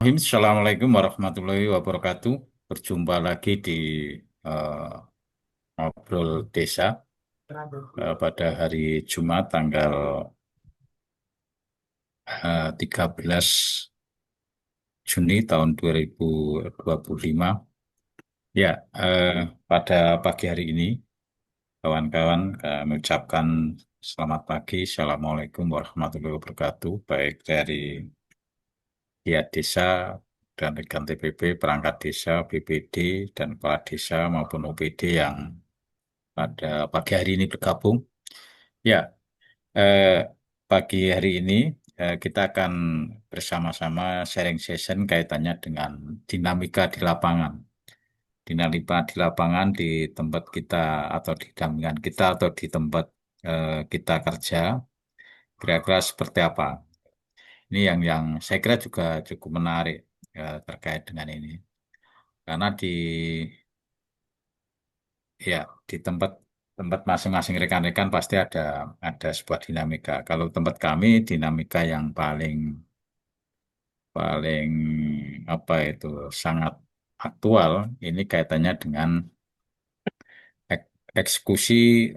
Assalamualaikum warahmatullahi wabarakatuh. Berjumpa lagi di eh, ngobrol desa pada hari Jumat tanggal 13 Juni tahun 2025. Ya, pada pagi hari ini, kawan-kawan, kami ucapkan selamat pagi. Assalamualaikum warahmatullahi wabarakatuh. Baik dari pihak desa dan rekan TPP, perangkat desa, BPD, dan kepala desa maupun OPD yang pada pagi hari ini bergabung. Ya, eh, pagi hari ini kita akan bersama-sama sharing session kaitannya dengan dinamika di lapangan. Dinamika di lapangan di tempat kita atau di dampingan kita atau di tempat kita kerja, kira-kira seperti apa. Ini yang saya kira juga cukup menarik terkait dengan ini. Karena ya, di tempat tempat masing-masing rekan-rekan pasti ada sebuah dinamika. Kalau tempat kami dinamika yang paling paling apa itu sangat aktual ini kaitannya dengan eksekusi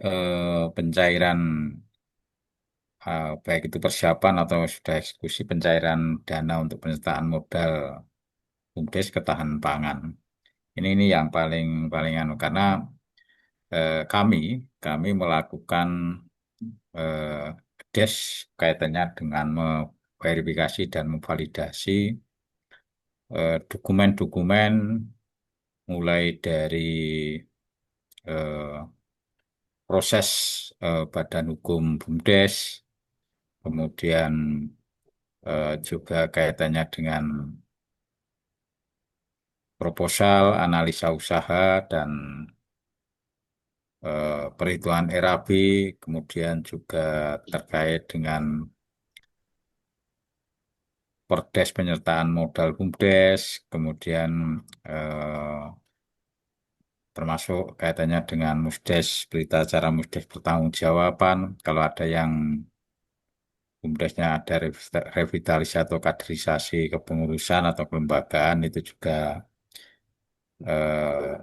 pencairan baik itu persiapan atau sudah eksekusi pencairan dana untuk penyertaan modal BUMDes ketahanan pangan. Ini yang paling paling anu karena kami melakukan eh, DES kaitannya dengan memverifikasi dan memvalidasi dokumen-dokumen mulai dari eh, proses Badan Hukum BUMDes, kemudian juga kaitannya dengan proposal, analisa usaha, dan perhitungan RAB, kemudian juga terkait dengan Perdes penyertaan modal BUMDes, kemudian eh, termasuk kaitannya dengan Musdes, berita acara Musdes pertanggungjawaban, kalau ada yang BUMDesnya ada revitalisasi atau kaderisasi kepengurusan atau kelembagaan, itu juga eh,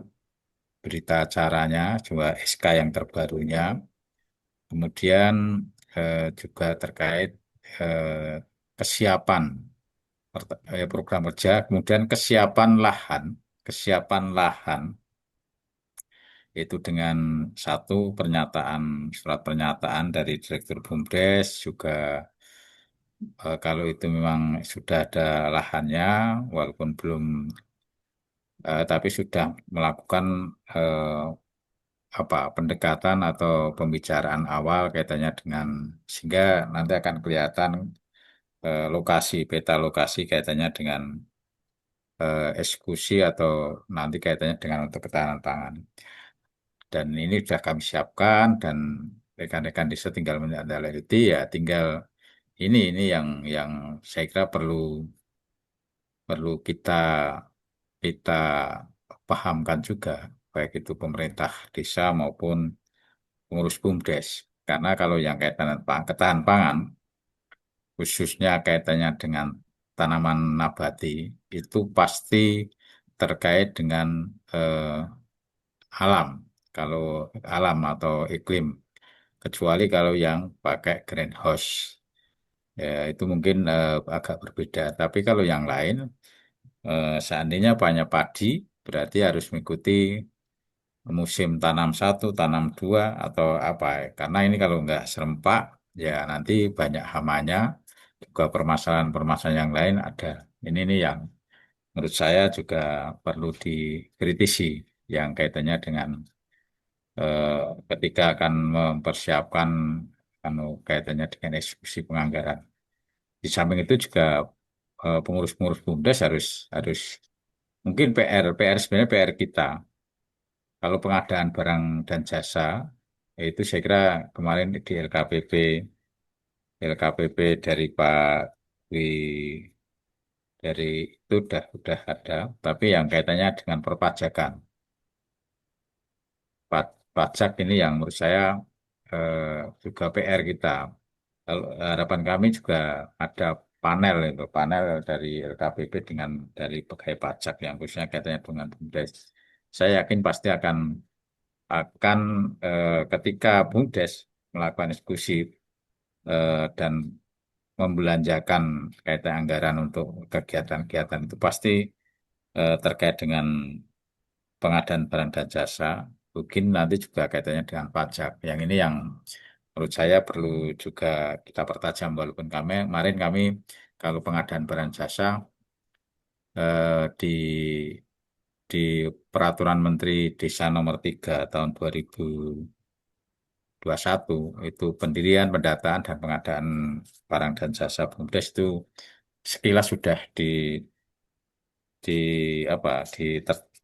berita acaranya, juga SK yang terbarunya, kemudian juga terkait eh, kesiapan program kerja, kemudian kesiapan lahan itu dengan satu surat pernyataan dari Direktur BUMDes juga kalau itu memang sudah ada lahannya, walaupun belum, tapi sudah melakukan pendekatan atau pembicaraan awal kaitannya dengan sehingga nanti akan kelihatan lokasi peta lokasi kaitannya dengan eksekusi atau nanti kaitannya dengan untuk ketahanan pangan. Dan ini sudah kami siapkan dan rekan-rekan desa tinggal menindaklanjuti ya tinggal ini yang saya kira perlu perlu kita pahamkan juga baik itu pemerintah desa maupun pengurus BUMDes. Karena kalau yang kaitan dengan ketahanan pangan khususnya kaitannya dengan tanaman nabati itu pasti terkait dengan alam. Kalau alam atau iklim, kecuali kalau yang pakai greenhouse, ya itu mungkin agak berbeda. Tapi kalau yang lain, seandainya banyak padi, berarti harus mengikuti musim tanam satu, tanam dua, atau apa. Karena ini kalau nggak serempak, ya nanti banyak hamanya, juga permasalahan-permasalahan yang lain ada. Ini yang menurut saya juga perlu dikritisi, yang kaitannya dengan eh, ketika akan mempersiapkan kaitannya dengan eksekusi penganggaran. Di samping itu juga pengurus-pengurus BUMDes harus harus mungkin PR sebenarnya PR kita. Kalau pengadaan barang dan jasa itu saya kira kemarin di LKPP dari Pak Dwi dari itu udah ada, tapi yang kaitannya dengan perpajakan. Pajak ini yang menurut saya juga PR kita. Kalau harapan kami juga ada panel itu panel dari LKPP dengan dari pegawai pajak yang khususnya kaitannya dengan BUMDes. Saya yakin pasti akan ketika BUMDes melakukan eksekusi dan membelanjakan kaitan anggaran untuk kegiatan-kegiatan itu pasti terkait dengan pengadaan barang dan jasa, mungkin nanti juga kaitannya dengan pajak. Yang ini yang menurut saya perlu juga kita pertajam, walaupun kemarin kami kalau pengadaan barang jasa di Peraturan Menteri Desa Nomor 3 tahun 2021 itu pendirian, pendataan dan pengadaan barang dan jasa BUMDes itu sekilas sudah di apa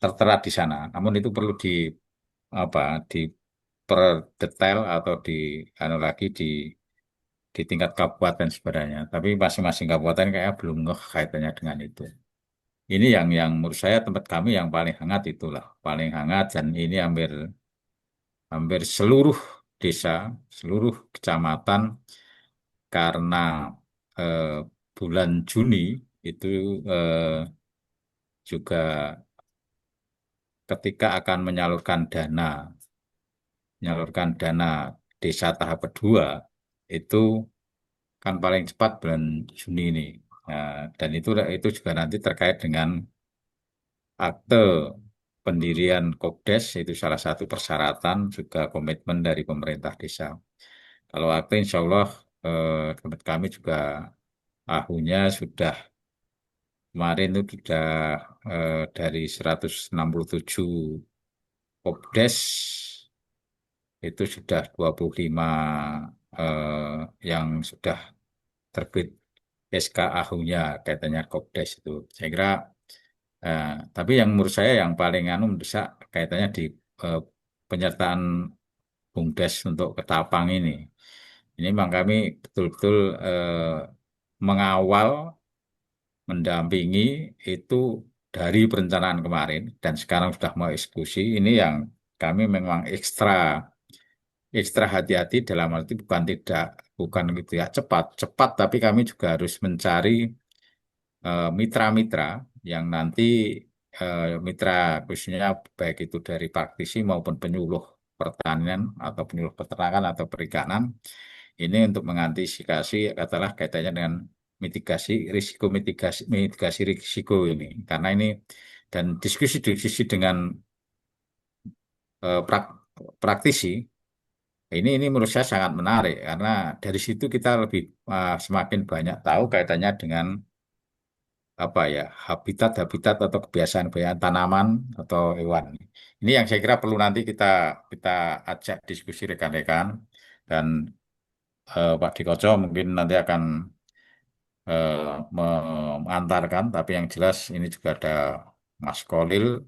tertera di sana. Namun itu perlu apa detail atau anu lagi di tingkat kabupaten sebenarnya. Tapi masing-masing kabupaten kayak belum ngeh kaitannya dengan itu. Ini yang menurut saya tempat kami yang paling hangat itulah, paling hangat dan ini hampir hampir seluruh desa, seluruh kecamatan karena eh, bulan Juni itu eh, juga ketika akan menyalurkan dana desa tahap kedua itu kan paling cepat bulan Juni ini. Nah, dan itu juga nanti terkait dengan akte pendirian Kopdes itu salah satu persyaratan juga komitmen dari pemerintah desa. Kalau akte insya Allah tempat kami juga ahunya sudah kemarin itu sudah dari 167 Kopdes itu sudah 25 yang sudah terbit SK ahunya kaitannya Kopdes itu. Saya kira tapi yang menurut saya yang paling mendesak kaitannya di eh, penyertaan BUMDes untuk Ketapang ini. Ini memang kami betul-betul mengawal, mendampingi itu dari perencanaan kemarin dan sekarang sudah mau eksekusi. Ini yang kami memang ekstra hati-hati dalam arti bukan gitu ya cepat tapi kami juga harus mencari mitra-mitra yang nanti mitra khususnya baik itu dari praktisi maupun penyuluh pertanian atau penyuluh peternakan atau perikanan ini untuk mengantisipasi katakanlah kaitannya dengan mitigasi risiko ini karena ini dan diskusi dengan praktisi ini menurut saya sangat menarik karena dari situ kita lebih semakin banyak tahu kaitannya dengan apa ya habitat-habitat atau kebiasaan-kebiasaan tanaman atau hewan. Ini yang saya kira perlu nanti kita ajak diskusi rekan-rekan dan Pak Dikoco mungkin nanti akan mengantarkan, tapi yang jelas ini juga ada Mas Kolil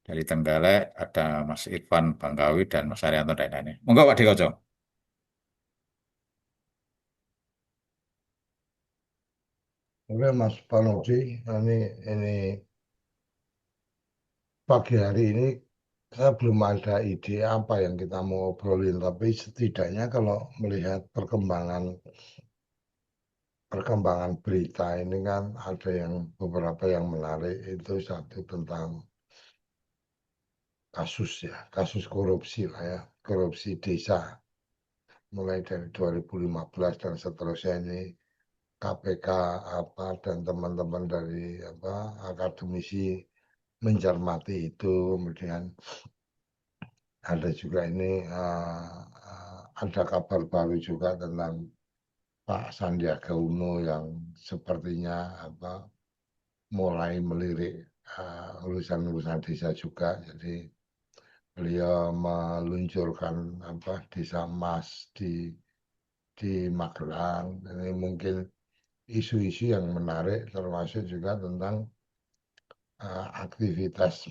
dari Tenggalek, ada Mas Irfan Bangkawi dan Mas Arianto dan lain-lainnya. Monggo Pak Dikoco. Oke Mas Panogji, ini pagi hari ini saya belum ada ide apa yang kita mau obrolin, tapi setidaknya kalau melihat perkembangan berita ini kan ada yang beberapa yang menarik itu satu tentang kasus ya, kasus korupsi lah ya, korupsi desa mulai dari 2015 dan seterusnya ini KPK apa dan teman-teman dari apa akademisi mencermati itu kemudian ada juga ini ada kabar baru juga tentang Pak Sandiaga Uno yang sepertinya apa mulai melirik urusan-urusan desa juga. Jadi beliau meluncurkan apa desa emas di Magelang. Ini mungkin isu-isu yang menarik termasuk juga tentang aktivitas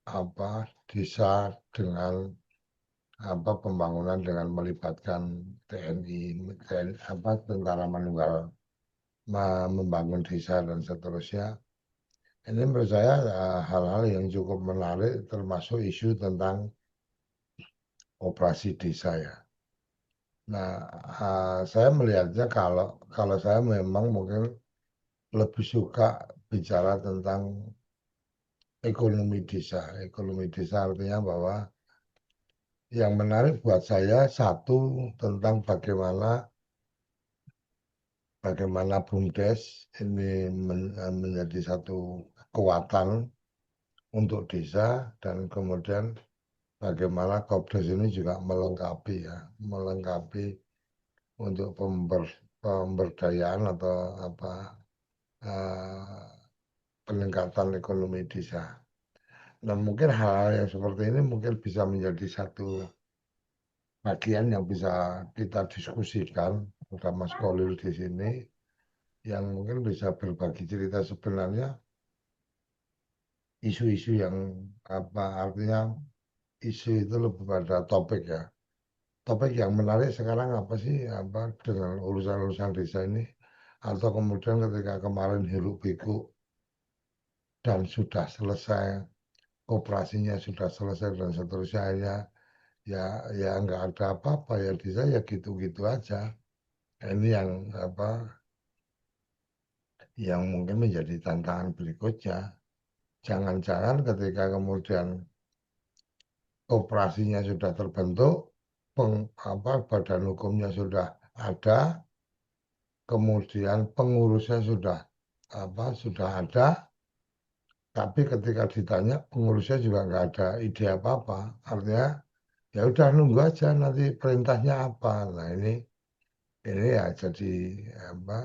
apa desa dengan apa pembangunan dengan melibatkan TNI, apa tentara manunggal membangun desa dan seterusnya. Ini menurut saya hal-hal yang cukup menarik termasuk isu tentang operasi desa ya. Nah, saya melihatnya kalau kalau saya memang mungkin lebih suka bicara tentang ekonomi desa. Ekonomi desa artinya bahwa yang menarik buat saya satu tentang bagaimana BUMDes ini menjadi satu kekuatan untuk desa dan kemudian bagaimana Kopdes ini juga melengkapi ya, melengkapi untuk pemberdayaan atau apa eh, peningkatan ekonomi desa. Dan mungkin hal-hal yang seperti ini mungkin bisa menjadi satu bagian yang bisa kita diskusikan bersama Mas Kolil di sini yang mungkin bisa berbagi cerita sebenarnya isu-isu yang apa artinya isu itu lebih pada topik ya. Topik yang menarik sekarang apa sih apa dengan urusan-urusan desa ini atau kemudian ketika kemarin hiruk pikuk dan sudah selesai operasinya sudah selesai dan seterusnya ya ya ya nggak ada apa-apa ya desa ya gitu-gitu aja. Ini yang apa yang mungkin menjadi tantangan berikutnya. Jangan-jangan ketika kemudian operasinya sudah terbentuk, badan hukumnya sudah ada, kemudian pengurusnya sudah ada, tapi ketika ditanya pengurusnya juga nggak ada ide apa-apa. Artinya ya udah nunggu aja nanti perintahnya apa. Nah ini ya apa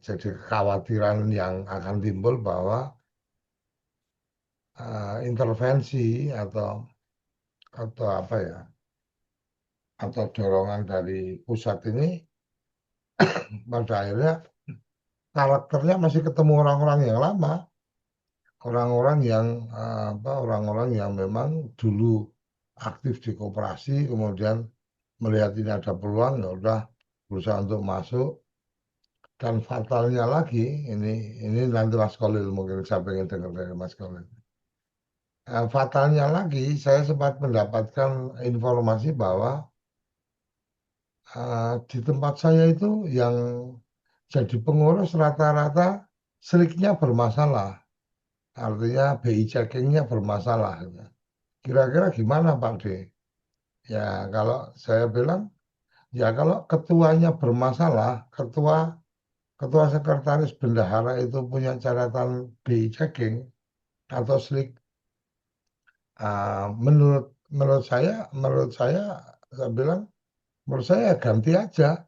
jadi kekhawatiran yang akan timbul bahwa intervensi atau apa ya atau dorongan dari pusat ini pada akhirnya karakternya masih ketemu orang-orang yang lama, orang-orang yang orang-orang yang memang dulu aktif di koperasi, kemudian melihat ini ada peluang, ya udah berusaha untuk masuk. Dan fatalnya lagi, ini nanti Mas Kolil mungkin saya pengen dengar dari Mas Kolil. Fatalnya lagi, saya sempat mendapatkan informasi bahwa di tempat saya itu yang jadi pengurus rata-rata seliknya bermasalah. Artinya BI checkingnya bermasalah. Kira-kira gimana Pak D? Ya kalau saya bilang, ya kalau ketuanya bermasalah, ketua ketua sekretaris bendahara itu punya catatan BI checking atau slik, menurut saya bilang, menurut saya ganti aja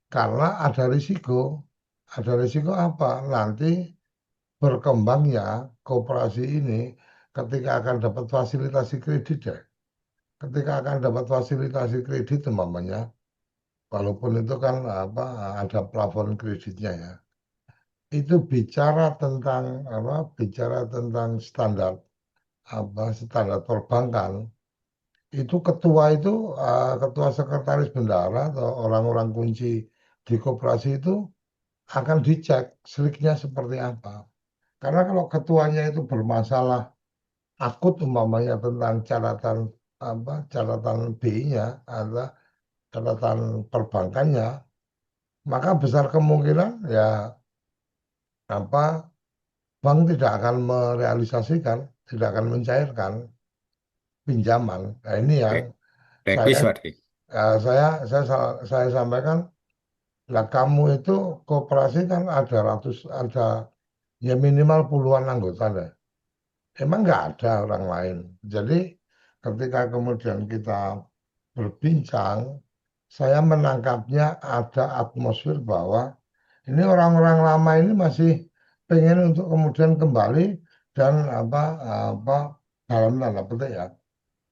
karena ada risiko. Ada risiko apa? Nanti berkembangnya koperasi ini ketika akan dapat fasilitasi kredit ya. Ketika akan dapat fasilitasi kredit umpamanya, walaupun itu kan apa ada plafon kreditnya ya. Itu bicara tentang standar standar perbankan. Itu ketua sekretaris bendahara atau orang-orang kunci di koperasi itu akan dicek seliknya seperti apa. Karena kalau ketuanya itu bermasalah akut umpamanya tentang catatan B-nya atau catatan perbankannya, maka besar kemungkinan ya apa bank tidak akan merealisasikan, tidak akan mencairkan pinjaman. Nah, ini yang Black- saya Blacklist berarti. saya sampaikan, lah kamu itu koperasi kan ada ya minimal puluhan anggota deh. Emang nggak ada orang lain. Jadi ketika kemudian kita berbincang, saya menangkapnya ada atmosfer bahwa ini orang-orang lama ini masih pengen untuk kemudian kembali dan apa dalam tanda petik ya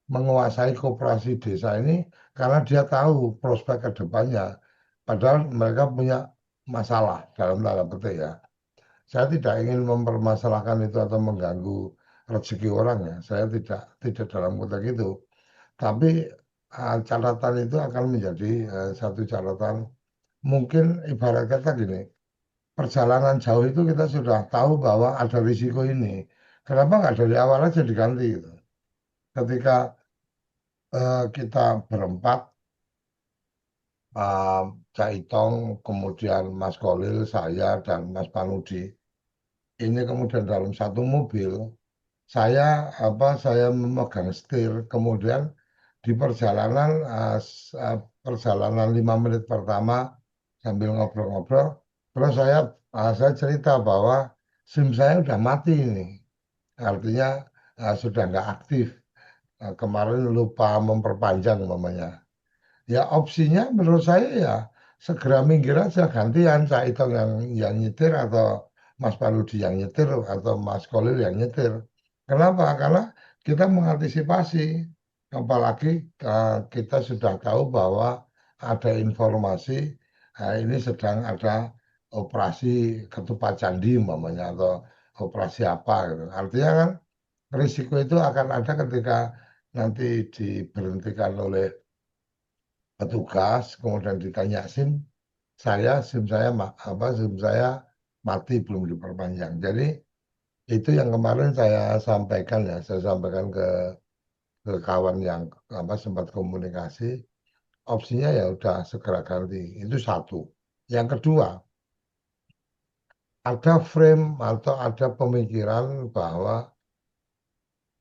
menguasai koperasi desa ini karena dia tahu prospek ke depannya. Padahal mereka punya masalah dalam tanda petik ya. Saya tidak ingin mempermasalahkan itu atau mengganggu rezeki orang ya. Saya tidak dalam konteks itu. Tapi catatan itu akan menjadi satu catatan. Mungkin ibarat kata gini, perjalanan jauh itu kita sudah tahu bahwa ada risiko ini. Kenapa nggak dari awal aja diganti gitu? Ketika kita berempat, eh, Cak Itong, kemudian Mas Kolil, saya, dan Mas Panudi. Ini kemudian dalam satu mobil, saya memegang setir, kemudian di perjalanan, perjalanan 5 menit pertama sambil ngobrol-ngobrol, terus saya cerita bahwa SIM saya udah mati ini, artinya sudah nggak aktif. Kemarin lupa memperpanjang umpamanya. Ya opsinya menurut saya ya segera minggir aja, gantian Cak Itong yang nyetir, atau Mas Paludi yang nyetir, atau Mas Kolil yang nyetir. Kenapa? Karena kita mengantisipasi, apalagi kita sudah tahu bahwa ada informasi ini sedang ada operasi ketupat candi umpamanya, atau operasi apa gitu. Artinya kan risiko itu akan ada ketika nanti diberhentikan oleh petugas, kemudian ditanya SIM, SIM saya mati belum diperpanjang. Jadi itu yang kemarin saya sampaikan ya, saya sampaikan ke kawan yang sempat komunikasi, opsinya ya udah segera ganti. Itu satu. Yang kedua, ada frame atau ada pemikiran bahwa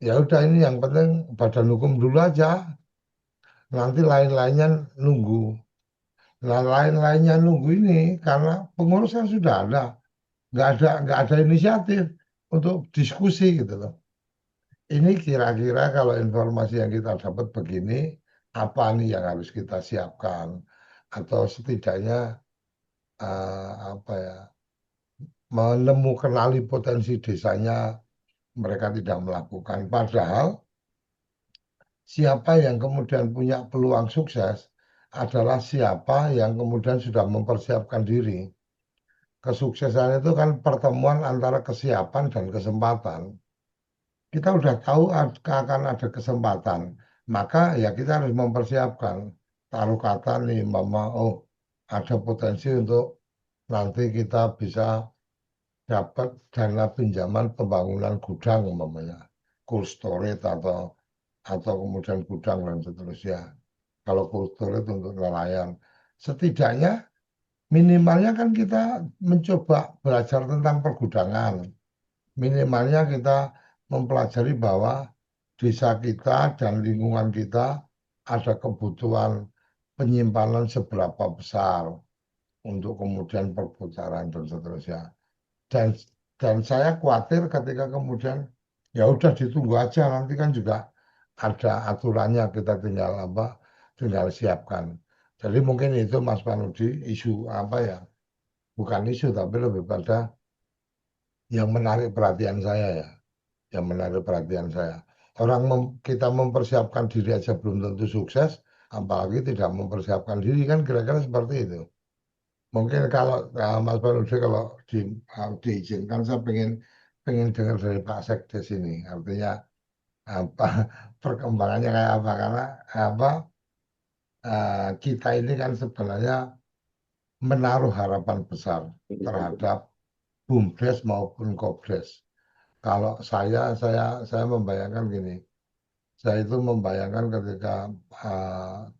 ya udah ini yang penting badan hukum dulu aja, nanti lain-lainnya nunggu. Nah, lain-lainnya nunggu ini karena pengurus kan sudah ada, nggak ada inisiatif untuk diskusi gitu loh. Ini kira-kira kalau informasi yang kita dapat begini, apa nih yang harus kita siapkan, atau setidaknya apa ya, menemukan potensi desanya mereka tidak melakukan. Padahal siapa yang kemudian punya peluang sukses adalah siapa yang kemudian sudah mempersiapkan diri. Kesuksesan itu kan pertemuan antara kesiapan dan kesempatan. Kita udah tahu akan ada kesempatan, maka ya kita harus mempersiapkan. Taruh kata nih, Mama, oh ada potensi untuk nanti kita bisa dapat dana pinjaman pembangunan gudang, umpamanya, cold storage, atau kemudian gudang dan seterusnya. Kalau cold storage untuk nelayan, setidaknya minimalnya kan kita mencoba belajar tentang pergudangan. Minimalnya kita mempelajari bahwa desa kita dan lingkungan kita ada kebutuhan penyimpanan seberapa besar untuk kemudian perputaran dan seterusnya. Dan dan saya khawatir ketika kemudian ya udah ditunggu aja, nanti kan juga ada aturannya, kita tinggal siapkan. Jadi mungkin itu Mas Panudi, isu apa ya, bukan isu tapi lebih pada yang menarik perhatian saya ya, yang menarik perhatian saya. Kita mempersiapkan diri aja belum tentu sukses, apalagi tidak mempersiapkan diri, kan kira-kira seperti itu. Mungkin kalau Mas Panudi, kalau diizinkan, saya pengen dengar dari Pak Sekdes ini, artinya apa perkembangannya kayak apa, karena apa kita ini kan sebenarnya menaruh harapan besar terhadap BUMDes maupun KOBDes. Kalau saya membayangkan gini, saya itu membayangkan ketika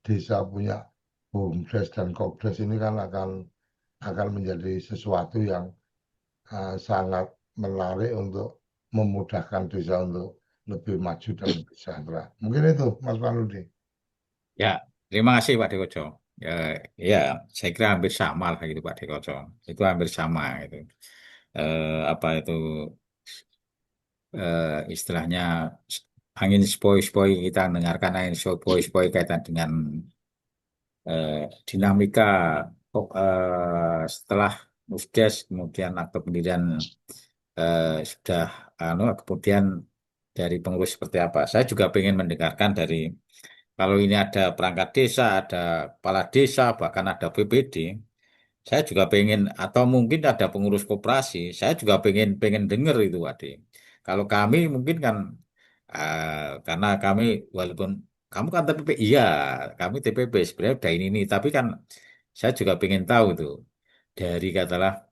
desa punya BUMDes dan KOBDes ini kan akan menjadi sesuatu yang sangat menarik untuk memudahkan desa untuk lebih maju dan lebih sejahtera. Mungkin itu, Mas Panudi. Ya, terima kasih Pak Dekojo. Ya, ya, saya kira hampir sama lah gitu Pak Dekojo. Itu hampir sama gitu. Apa itu istilahnya angin sepoi-sepoi, kita dengarkan angin sepoi-sepoi kaitan dengan eh, dinamika setelah Musdes, kemudian atau pendirian sudah kemudian dari pengurus seperti apa. Saya juga ingin mendengarkan dari kalau ini ada perangkat desa, ada kepala desa, bahkan ada BPD. Saya juga pengen, atau mungkin ada pengurus koperasi, saya juga pengen dengar itu, Ade. Kalau kami mungkin kan, karena kami, walaupun kamu kan TPP, iya, kami TPP, sebenarnya udah ini, tapi kan saya juga pengen tahu tuh, dari katalah,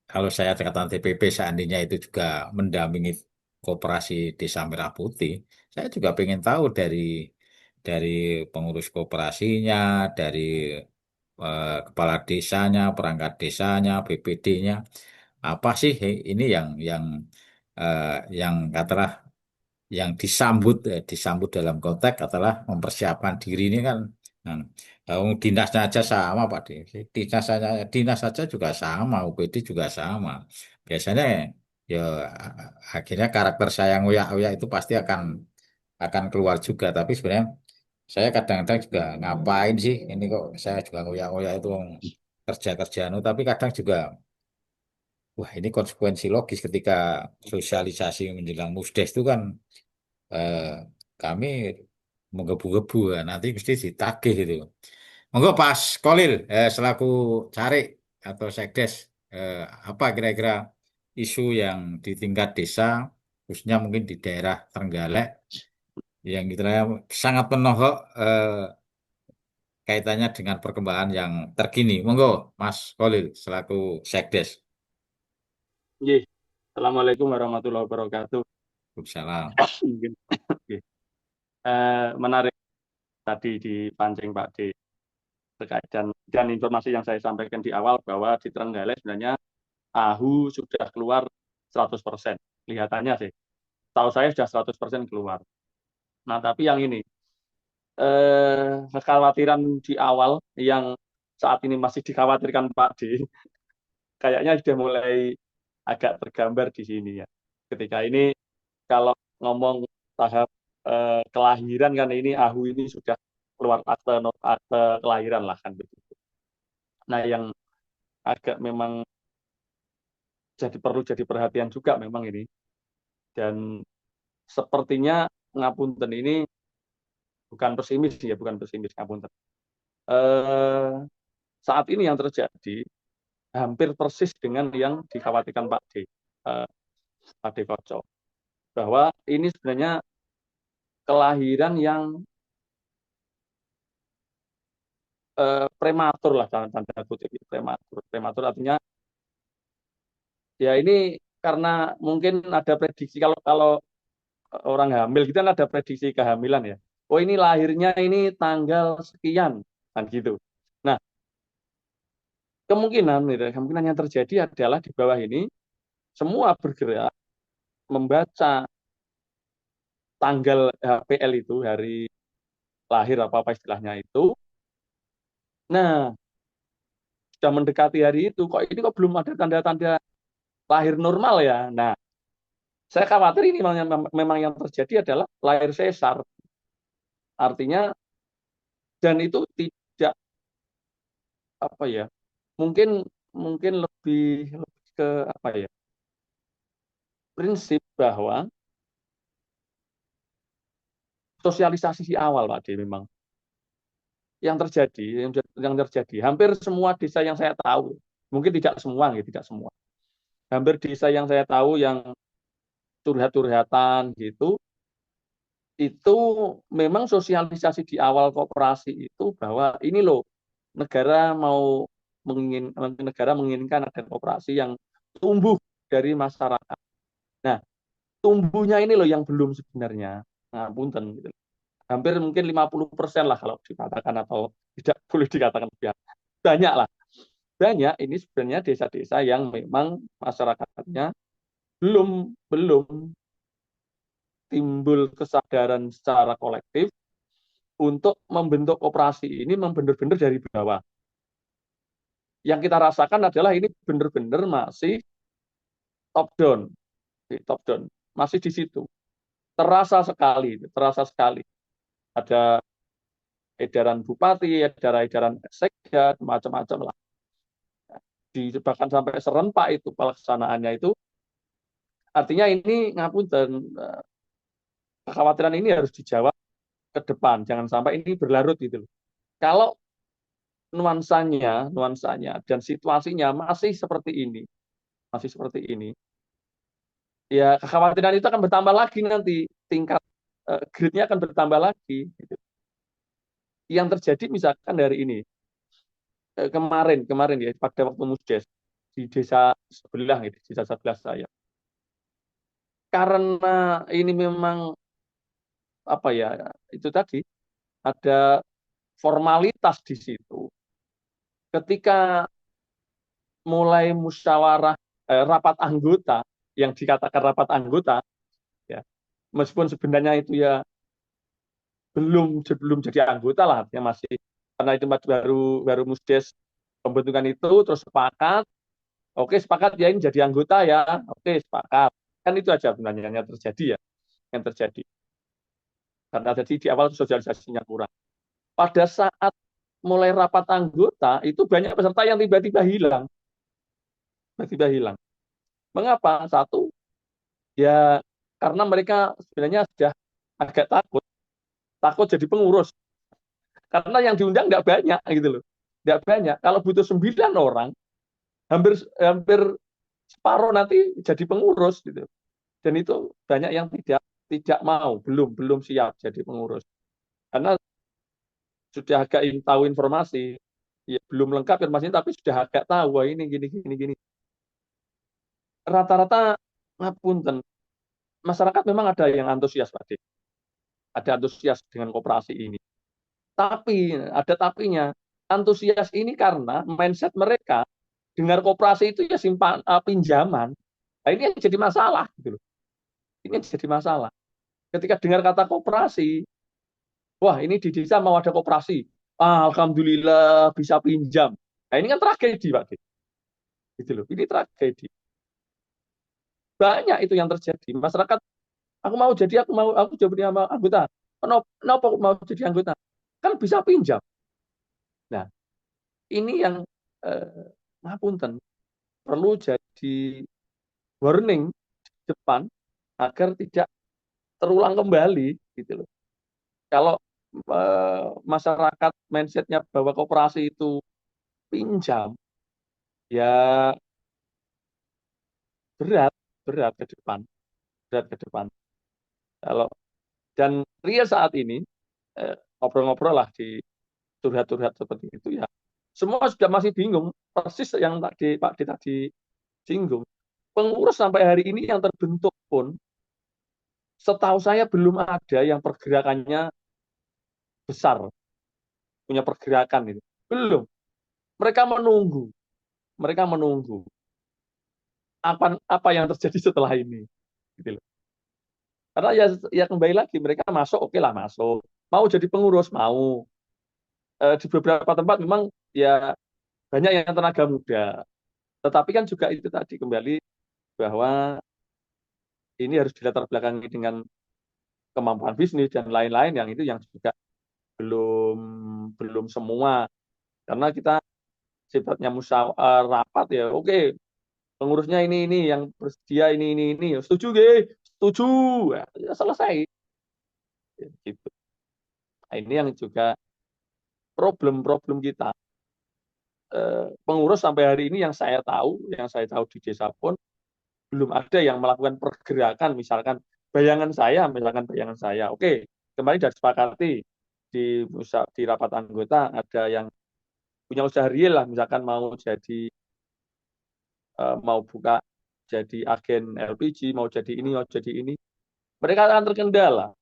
kalau saya katakan TPP seandainya itu juga mendampingi koperasi Desa Merah Putih, saya juga pengen tahu dari dari pengurus koperasinya, dari kepala desanya, perangkat desanya, BPD-nya. Apa sih ini eh, yang katakanlah yang disambut dalam konteks adalah mempersiapkan diri ini kan. Nah, dinasnya aja sama Pak D. Dinas saja juga sama, UPD juga sama. Biasanya ya akhirnya karakter saya yang uyak-uyak itu pasti akan keluar juga. Tapi sebenarnya saya kadang-kadang juga ngapain sih ini kok saya juga ngoyak-ngoyak itu kerja-kerja tapi kadang juga wah ini konsekuensi logis ketika sosialisasi menjelang Musdes itu kan eh, kami menggebu-gebu ya, nanti mesti ditagih itu. Monggo Pas Kolil selaku Carik atau Sekdes eh, apa kira-kira isu yang di tingkat desa khususnya mungkin di daerah Trenggalek yang kita sangat penohok kaitannya dengan perkembangan yang terkini. Monggo, Mas Kolil, selaku Sekdes. Nggih. Assalamualaikum warahmatullahi wabarakatuh. Waalaikumsalam. Mungkin nggih. Menarik tadi dipancing Pak D terkait dan informasi yang saya sampaikan di awal bahwa di Trenggalek sebenarnya AHU sudah keluar 100%. Kelihatannya sih. Tahu saya sudah 100% keluar. Nah, tapi yang ini kekhawatiran di awal yang saat ini masih dikhawatirkan Pak D kayaknya sudah mulai agak tergambar di sini ya. Ketika ini kalau ngomong tahap kelahiran kan ini AHU ini sudah keluar akte kelahiran lah kan begitu. Nah yang agak memang perlu jadi perhatian juga memang ini dan sepertinya ngapunten ini bukan pesimis ya bukan pesimis ngapunten. Saat ini yang terjadi hampir persis dengan yang dikhawatirkan Pak D Koco bahwa ini sebenarnya kelahiran yang prematur lah tanda kutip prematur artinya ya ini karena mungkin ada prediksi kalau kalau orang hamil kita kan ada prediksi kehamilan ya oh ini lahirnya ini tanggal sekian kan gitu nah kemungkinan yang terjadi adalah di bawah ini semua bergerak membaca tanggal HPL itu hari lahir apa istilahnya itu nah sudah mendekati hari itu kok ini kok belum ada tanda-tanda lahir normal ya nah saya khawatir ini memang yang terjadi adalah lahir sesar. Artinya dan itu tidak apa ya? Mungkin mungkin lebih ke apa ya? Prinsip bahwa sosialisasi di awal Pak D memang yang terjadi hampir semua desa yang saya tahu mungkin tidak semua gitu tidak semua hampir desa yang saya tahu yang curhat-curhatan gitu itu memang sosialisasi di awal koperasi itu bahwa ini loh negara menginginkan ada koperasi yang tumbuh dari masyarakat. Nah, tumbuhnya ini loh yang belum sebenarnya. Nah, punten gitu. Hampir mungkin 50% lah kalau dikatakan atau tidak boleh dikatakan banyak lah. Banyak ini sebenarnya desa-desa yang memang masyarakatnya belum belum timbul kesadaran secara kolektif untuk membentuk koperasi ini benar-benar dari bawah. Yang kita rasakan adalah ini benar-benar masih top down, masih di situ. Terasa sekali. Ada edaran bupati, edaran sekda, macam-macam lah. Bahkan sampai serempak itu pelaksanaannya itu. Artinya ini ngapunten, kekhawatiran ini harus dijawab ke depan, jangan sampai ini berlarut gitu. Kalau nuansanya dan situasinya masih seperti ini, ya kekhawatiran itu akan bertambah lagi nanti tingkat grade-nya akan bertambah lagi. Gitu. Yang terjadi misalkan dari ini kemarin ya pada waktu Musdes di desa sebelah gitu, desa sebelah saya. Karena ini memang apa ya itu tadi ada formalitas di situ. Ketika mulai musyawarah rapat anggota, yang dikatakan rapat anggota, ya, meskipun sebenarnya itu ya belum jadi anggota lah, artinya masih, karena itu baru musdes pembentukan itu, terus sepakat, oke sepakat ya ini jadi anggota ya, oke sepakat, kan itu aja sebenarnya yang terjadi ya, yang terjadi. Karena jadi di awal sosialisasinya kurang. Pada saat mulai rapat anggota, itu banyak peserta yang tiba-tiba hilang. Tiba-tiba hilang. Mengapa? Satu, ya karena mereka sebenarnya sudah agak takut jadi pengurus. Karena yang diundang nggak banyak gitu loh. Nggak banyak. Kalau butuh 9 orang, hampir hampir separuh nanti jadi pengurus gitu. Dan itu banyak yang tidak mau, belum siap jadi pengurus. Karena sudah agak tahu informasi, ya belum lengkap informasinya tapi sudah agak tahu wah ini gini. Rata-rata ngapunten, masyarakat memang ada yang antusias Pak De. Ada antusias dengan koperasi ini. Tapi ada tapinya, antusias ini karena mindset mereka dengar koperasi itu ya pinjaman. Nah, ini yang jadi masalah gitu loh. Ini yang jadi masalah. Ketika dengar kata koperasi, wah ini di desa mau ada koperasi. Alhamdulillah bisa pinjam. Nah, ini kan tragedi Pak De. Gitu loh. Ini tragedi. Banyak itu yang terjadi. Masyarakat, aku jadi anggota. Kenapa mau jadi anggota? Kan bisa pinjam. Nah, ini yang ngapunten perlu jadi warning depan agar tidak terulang kembali gitu loh. Kalau masyarakat mindsetnya bahwa koperasi itu pinjam, ya berat ke depan. Kalau dan real saat ini ngobrol-ngobrol lah di curhat-curhat seperti itu ya. Semua sudah masih bingung, persis yang Pak D tadi singgung. Pengurus sampai hari ini yang terbentuk pun, setahu saya belum ada yang pergerakannya besar, punya pergerakan itu. Belum. Mereka menunggu apa yang terjadi setelah ini. Gitu loh. Karena ya kembali lagi mereka masuk, oke lah masuk. Mau jadi pengurus, mau. Di beberapa tempat memang ya banyak yang tenaga muda. Tetapi kan juga itu tadi kembali bahwa ini harus dilatar belakangi dengan kemampuan bisnis dan lain-lain yang itu yang juga belum belum semua karena kita sifatnya rapat ya oke pengurusnya ini yang bersedia ini ya, setuju setuju ya, selesai ya, gitu. Nah, ini yang juga problem kita pengurus sampai hari ini yang saya tahu di desa pun belum ada yang melakukan pergerakan misalkan bayangan saya oke kemarin sudah disepakati di rapat anggota ada yang punya usaha real lah misalkan mau buka jadi agen LPG mau jadi ini mereka akan terkendala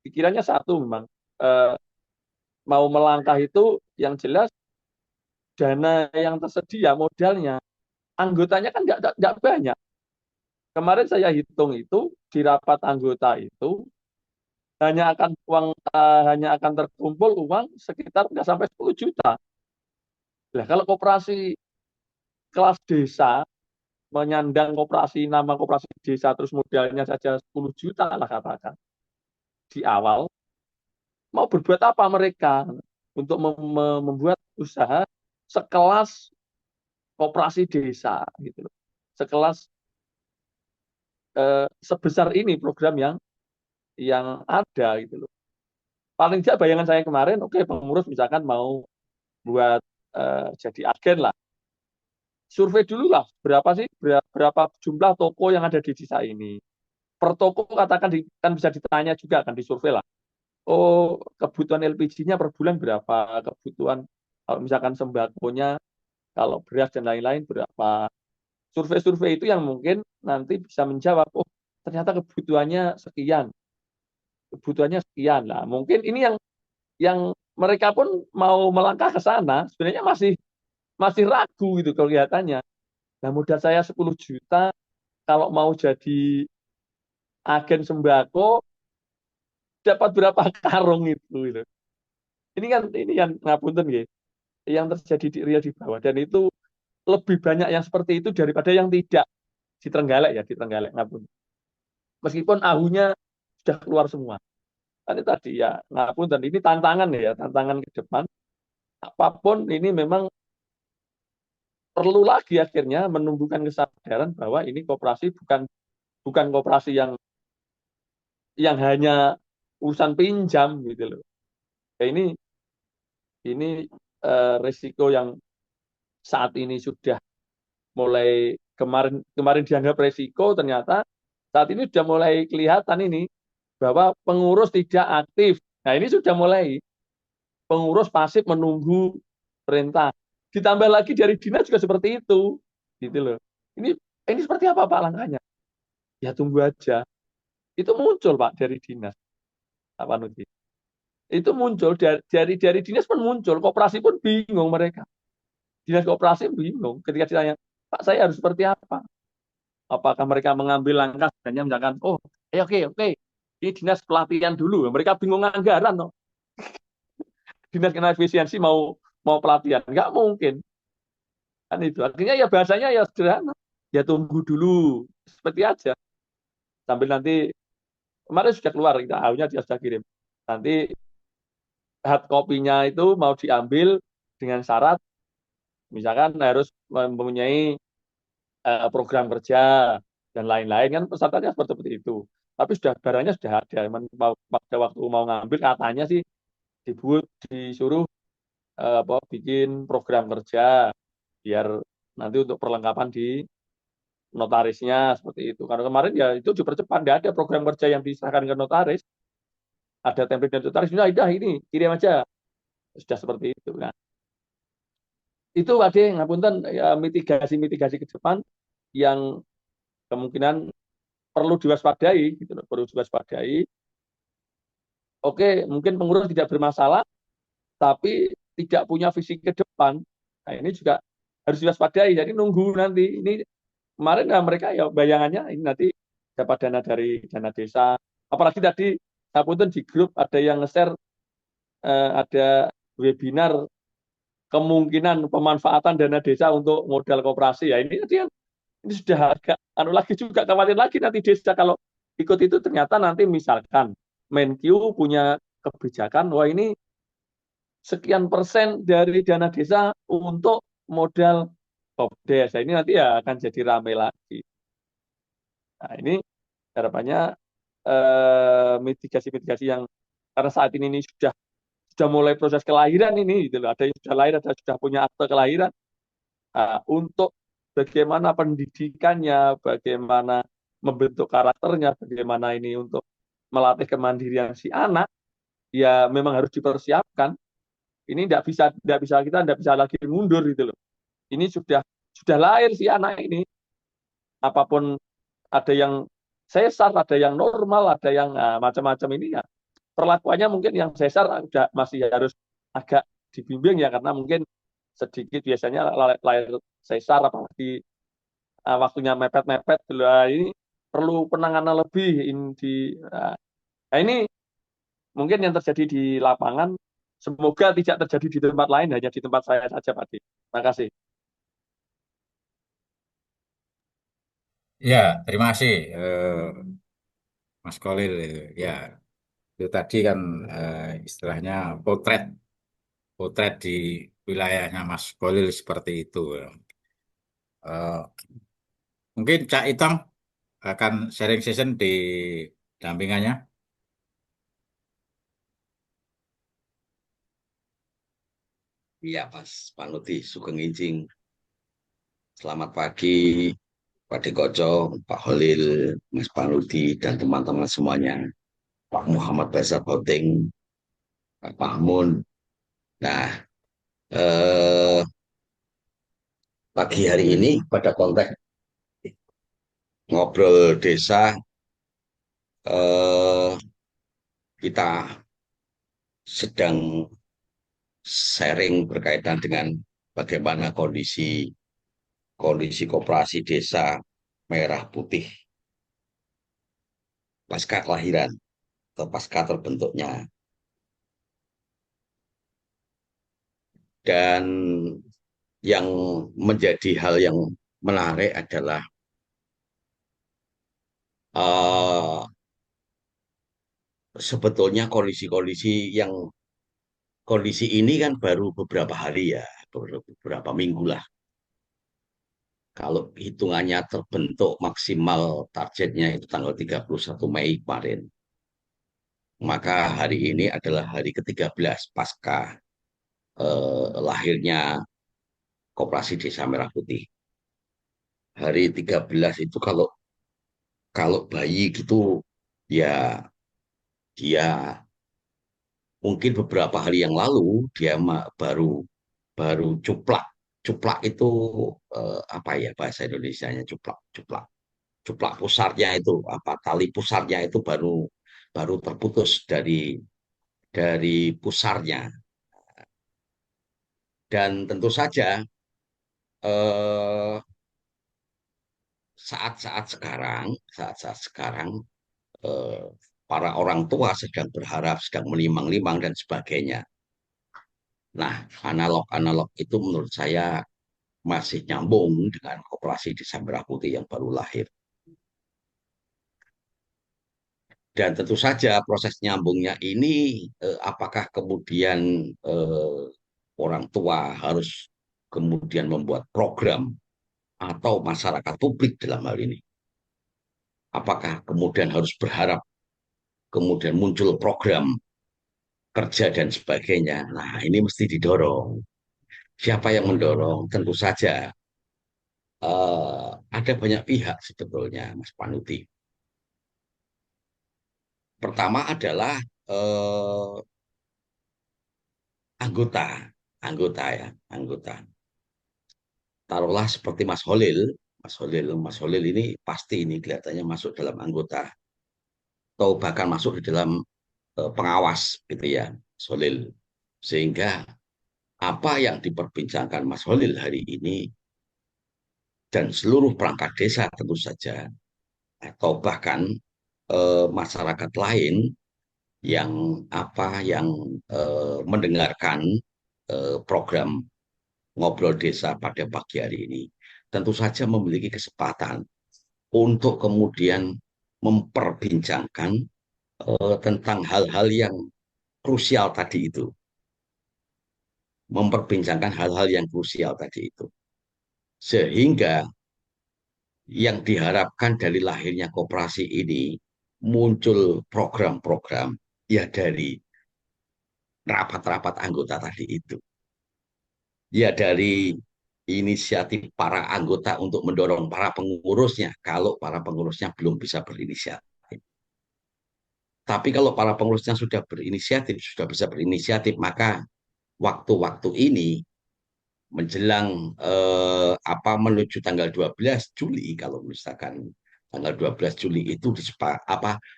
pikirannya satu memang mau melangkah itu yang jelas dana yang tersedia modalnya anggotanya kan nggak banyak kemarin saya hitung itu di rapat anggota itu hanya akan terkumpul uang sekitar nggak sampai 10 juta. Nah, kalau koperasi kelas desa menyandang nama koperasi desa terus modalnya saja 10 juta lah katakan di awal mau berbuat apa mereka untuk membuat usaha sekelas koperasi desa gitu loh. Sekelas sebesar ini program yang ada gitu loh. Paling tidak bayangan saya kemarin oke pengurus misalkan mau buat jadi agen lah survei dulu lah berapa jumlah toko yang ada di desa ini. Per toko katakan kan bisa ditanya juga kan disurvei lah. Oh, kebutuhan LPG-nya per bulan berapa? Kebutuhan kalau misalkan sembakonya, kalau beras dan lain-lain berapa? Survei-survei itu yang mungkin nanti bisa menjawab, oh ternyata kebutuhannya sekian lah. Mungkin ini yang yang mereka pun mau melangkah ke sana sebenarnya masih ragu gitu kelihatannya. Nah, modal saya 10 juta kalau mau jadi agen sembako dapat berapa karung itu gitu. Ini yang ngapunten gitu, yang terjadi di Riau di bawah dan itu lebih banyak yang seperti itu daripada yang tidak di Trenggalek ya di Trenggalek ngapunten. Meskipun ahunya sudah keluar semua. Kan tadi ya ngapunten ini tantangan ya, tantangan ke depan. Apapun ini memang perlu lagi akhirnya menumbuhkan kesadaran bahwa ini koperasi bukan bukan koperasi yang hanya urusan pinjam gitu loh. Ya ini risiko yang saat ini sudah mulai kemarin kemarin dianggap risiko ternyata saat ini sudah mulai kelihatan ini bahwa pengurus tidak aktif. Nah, ini sudah mulai pengurus pasif menunggu perintah. Ditambah lagi dari dinas juga seperti itu. Gitu loh. Ini ini seperti apa Pak langkahnya? Ya tunggu aja. Itu muncul Pak dari dinas. Pak Panuti. Itu muncul dari dinas pun muncul, koperasi pun bingung mereka. Dinas koperasi bingung ketika ditanya, Pak saya harus seperti apa? Apakah mereka mengambil langkah sebenarnya misalkan, oh oke, ini dinas pelatihan dulu. Mereka bingung anggaran, no. Dinas kena efisiensi mau mau pelatihan, nggak mungkin kan itu. Akhirnya ya bahasanya ya sederhana, ya tunggu dulu seperti aja sambil nanti kemarin sudah keluar kita ahunya dia sudah kirim. Nanti hard copy-nya itu mau diambil dengan syarat misalkan harus mempunyai program kerja dan lain-lain kan pesertanya seperti itu. Tapi sudah barangnya sudah ada. Pada waktu mau ngambil katanya sih disuruh bikin program kerja biar nanti untuk perlengkapan di notarisnya seperti itu. Karena kemarin ya itu dipercepat, tidak ada program kerja yang diserahkan ke notaris, ada template dari notaris, sudah ini kirim aja, sudah seperti itu. Nah, itu ada ngapunten ya, mitigasi ke depan yang kemungkinan perlu diwaspadai, gitu loh, perlu diwaspadai. Oke, mungkin pengurus tidak bermasalah, tapi tidak punya visi ke depan. Nah, ini juga harus diwaspadai. Jadi nunggu nanti ini kemarin ya mereka ya bayangannya ini nanti dapat dana dari dana desa. Apalagi tadi aku tuh di grup ada yang nge-share ada webinar kemungkinan pemanfaatan dana desa untuk modal koperasi ya ini kan ini sudah agak anu lagi juga khawatir lagi nanti desa kalau ikut itu ternyata nanti misalkan Menkyu punya kebijakan wah ini sekian persen dari dana desa untuk modal BOBDes. Ini nanti ya akan jadi ramai lagi. Nah, ini harapannya mitigasi-mitigasi yang karena saat ini sudah mulai proses kelahiran ini, gitu loh. Ada yang sudah lahir, ada yang sudah punya akte kelahiran. Nah, untuk bagaimana pendidikannya, bagaimana membentuk karakternya, bagaimana ini untuk melatih kemandirian si anak, ya memang harus dipersiapkan. Ini kita tidak bisa lagi mundur gitu loh. Ini sudah lahir si anak ini. Apapun ada yang sesar, ada yang normal, ada yang macam-macam ini ya. Perlakuannya mungkin yang sesar udah masih harus agak dibimbing ya karena mungkin sedikit biasanya lahir sesar apalagi waktunya mepet-mepet ini perlu penanganan lebih nah ini mungkin yang terjadi di lapangan semoga tidak terjadi di tempat lain hanya di tempat saya saja Pak Di. Terima kasih. Ya, terima kasih Mas Kolil. Ya, itu tadi kan istilahnya potret potret di wilayahnya Mas Kolil seperti itu. Eh, Mungkin Cak Itang akan sharing session di dampingannya. Iya, Mas Panuti, Sugeng Injing. Selamat pagi, Pak Dekoco, Pak Holil, Mas Panuti, dan teman-teman semuanya. Pak Muhammad Basar Hoting, Pak Mahmun. Nah, eh, pagi hari ini pada konteks ngobrol desa, eh, kita sedang sharing berkaitan dengan bagaimana kondisi kondisi koperasi desa Merah Putih pasca kelahiran atau pasca terbentuknya. Dan yang menjadi hal yang menarik adalah eh, sebetulnya kondisi ini kan baru beberapa hari ya, beberapa minggu lah. Kalau hitungannya terbentuk maksimal targetnya itu tanggal 31 Mei kemarin. Maka hari ini adalah hari ke-13 pasca lahirnya Koperasi Desa Merah Putih. Hari 13 itu kalau kalau bayi gitu ya dia mungkin beberapa hari yang lalu dia baru baru cuplak. Cuplak itu apa ya bahasa Indonesianya cuplak, cuplak. Cuplak pusarnya itu apa tali pusarnya itu baru baru terputus dari pusarnya. Dan tentu saja eh, saat-saat sekarang eh, para orang tua sedang berharap, sedang menimang-nimang dan sebagainya. Nah, analog-analog itu menurut saya masih nyambung dengan Koperasi Desa Merah Putih yang baru lahir. Dan tentu saja proses nyambungnya ini apakah kemudian eh, orang tua harus kemudian membuat program atau masyarakat publik dalam hal ini. Apakah kemudian harus berharap kemudian muncul program kerja dan sebagainya. Nah, ini mesti didorong. Siapa yang mendorong? Tentu saja ada banyak pihak sebetulnya, Mas Panuti. Pertama adalah eh, anggota, anggota ya, anggota. Taruhlah seperti Mas Holil, Mas Holil ini pasti ini kelihatannya masuk dalam anggota atau bahkan masuk di dalam pengawas gitu ya, Mas Holil. Sehingga apa yang diperbincangkan Mas Holil hari ini dan seluruh perangkat desa tentu saja atau bahkan masyarakat lain yang yang mendengarkan program ngobrol desa pada pagi hari ini tentu saja memiliki kesempatan untuk kemudian memperbincangkan tentang hal-hal yang krusial tadi itu, memperbincangkan hal-hal yang krusial tadi itu, sehingga yang diharapkan dari lahirnya koperasi ini muncul program-program ya dari rapat-rapat anggota tadi itu. Ya dari inisiatif para anggota untuk mendorong para pengurusnya kalau para pengurusnya belum bisa berinisiatif. Tapi kalau para pengurusnya sudah berinisiatif, sudah bisa berinisiatif, maka waktu-waktu ini menjelang menuju tanggal 12 Juli kalau misalkan tanggal 12 Juli itu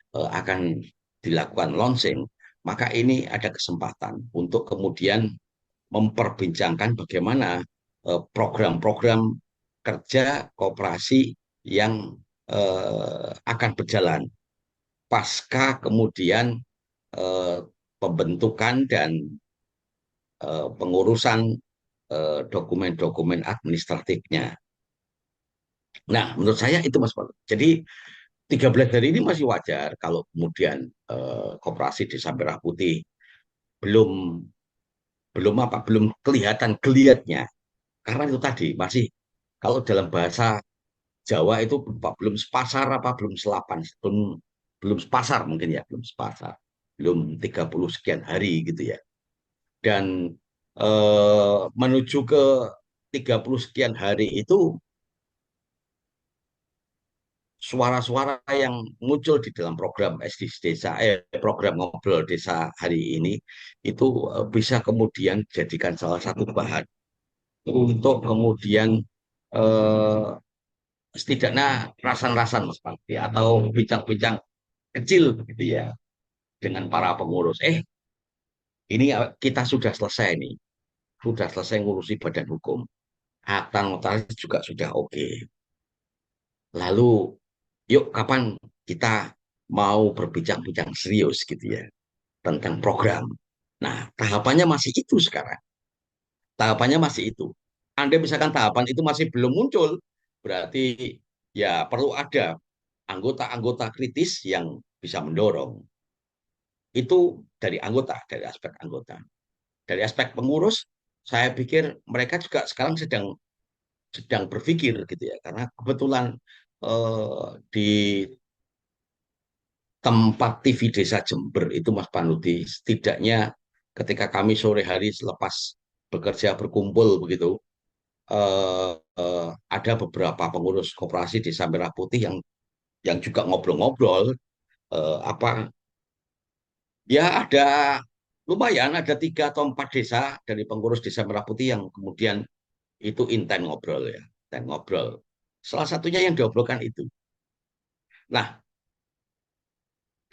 akan dilakukan launching, maka ini ada kesempatan untuk kemudian memperbincangkan bagaimana program-program kerja koperasi yang akan berjalan pasca kemudian eh, pembentukan dan pengurusan dokumen-dokumen administratifnya. Nah, menurut saya itu Mas Paul. Jadi 13 hari ini masih wajar kalau kemudian koperasi Desa Merah Putih belum belum kelihatan geliatnya. Karena itu tadi masih kalau dalam bahasa Jawa itu belum sepasar belum selapan, belum belum sepasar mungkin ya, belum sepasar. Belum 30 sekian hari gitu ya. Dan menuju ke 30 sekian hari itu suara-suara yang muncul di dalam program SDGs Desa, program ngobrol desa hari ini itu bisa kemudian jadikan salah satu bahan untuk kemudian eh, setidaknya rasan-rasan Mas Bakti atau bincang-bincang kecil begitu ya dengan para pengurus. Ini kita sudah selesai nih, sudah selesai ngurusi badan hukum, akta notaris juga sudah oke. Lalu yuk kapan kita mau berbincang-bincang serius gitu ya tentang program. Nah, tahapannya masih itu sekarang. Tahapannya masih itu. Andai misalkan tahapan itu masih belum muncul, berarti ya perlu ada anggota-anggota kritis yang bisa mendorong. Itu dari anggota, dari aspek anggota. Dari aspek pengurus, saya pikir mereka juga sekarang sedang sedang berpikir gitu ya, karena kebetulan di tempat TV Desa Jember itu Mas Panuti, setidaknya ketika kami sore hari selepas bekerja berkumpul begitu, ada beberapa pengurus koperasi Desa Merah Putih yang juga ngobrol-ngobrol, apa ya ada lumayan ada 3 atau 4 desa dari pengurus Desa Merah Putih yang kemudian itu intent ngobrol ya, intent ngobrol. Salah satunya yang diobrolkan itu. Nah,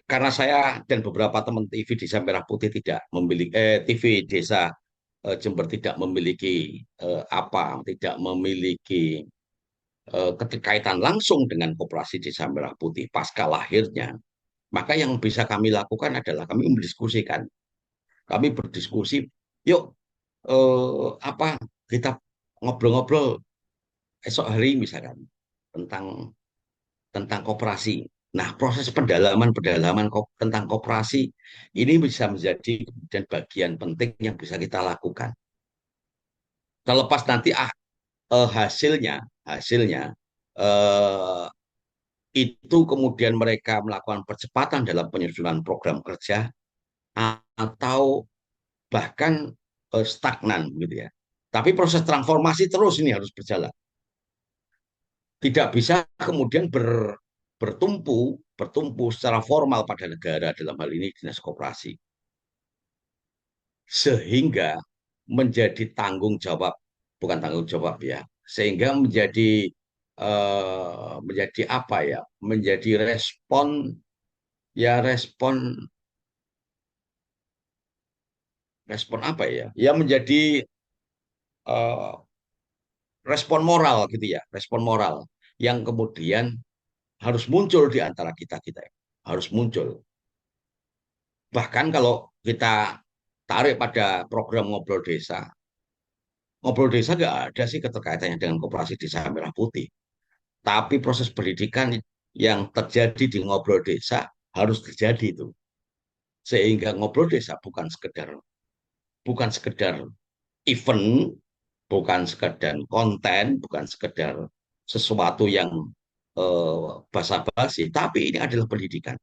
karena saya dan beberapa teman TV Desa Merah Putih tidak memiliki TV Desa Jember tidak memiliki tidak memiliki keterkaitan langsung dengan Koperasi Desa Merah Putih pasca lahirnya, maka yang bisa kami lakukan adalah kami mendiskusikan, kami berdiskusi, yuk apa kita ngobrol-ngobrol esok hari misalkan tentang tentang koperasi. Nah, proses pendalaman tentang koperasi ini bisa menjadi dan bagian penting yang bisa kita lakukan. Terlepas nanti hasilnya eh, itu kemudian mereka melakukan percepatan dalam penyusunan program kerja atau bahkan stagnan gitu ya. Tapi proses transformasi terus ini harus berjalan. Tidak bisa kemudian bertumpu secara formal pada negara dalam hal ini dinas koperasi, sehingga menjadi tanggung jawab, bukan tanggung jawab ya, sehingga menjadi apa ya, menjadi respon respon apa ya, ya menjadi uh, respon moral gitu ya, respon moral yang kemudian harus muncul di antara kita kita, harus muncul. Bahkan kalau kita tarik pada program ngobrol desa nggak ada sih keterkaitannya dengan koperasi desa Merah Putih. Tapi proses pendidikan yang terjadi di ngobrol desa harus terjadi itu. Sehingga ngobrol desa bukan sekedar event, bukan sekedar konten, bukan sekedar sesuatu yang basa-basi, tapi ini adalah pendidikan.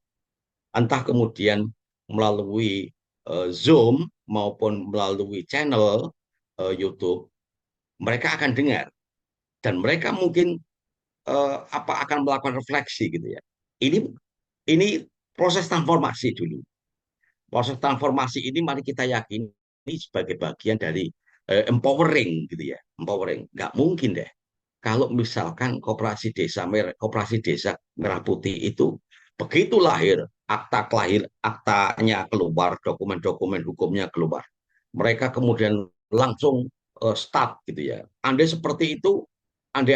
Entah kemudian melalui Zoom maupun melalui channel YouTube, mereka akan dengar dan mereka mungkin akan melakukan refleksi gitu ya. Ini ini proses transformasi dulu. Proses transformasi ini mari kita yakini sebagai bagian dari empowering gitu ya, empowering. Nggak mungkin deh kalau misalkan koperasi desa Merah Putih itu begitu lahir, aktanya keluar, dokumen-dokumen hukumnya keluar, mereka kemudian langsung start gitu ya. Andai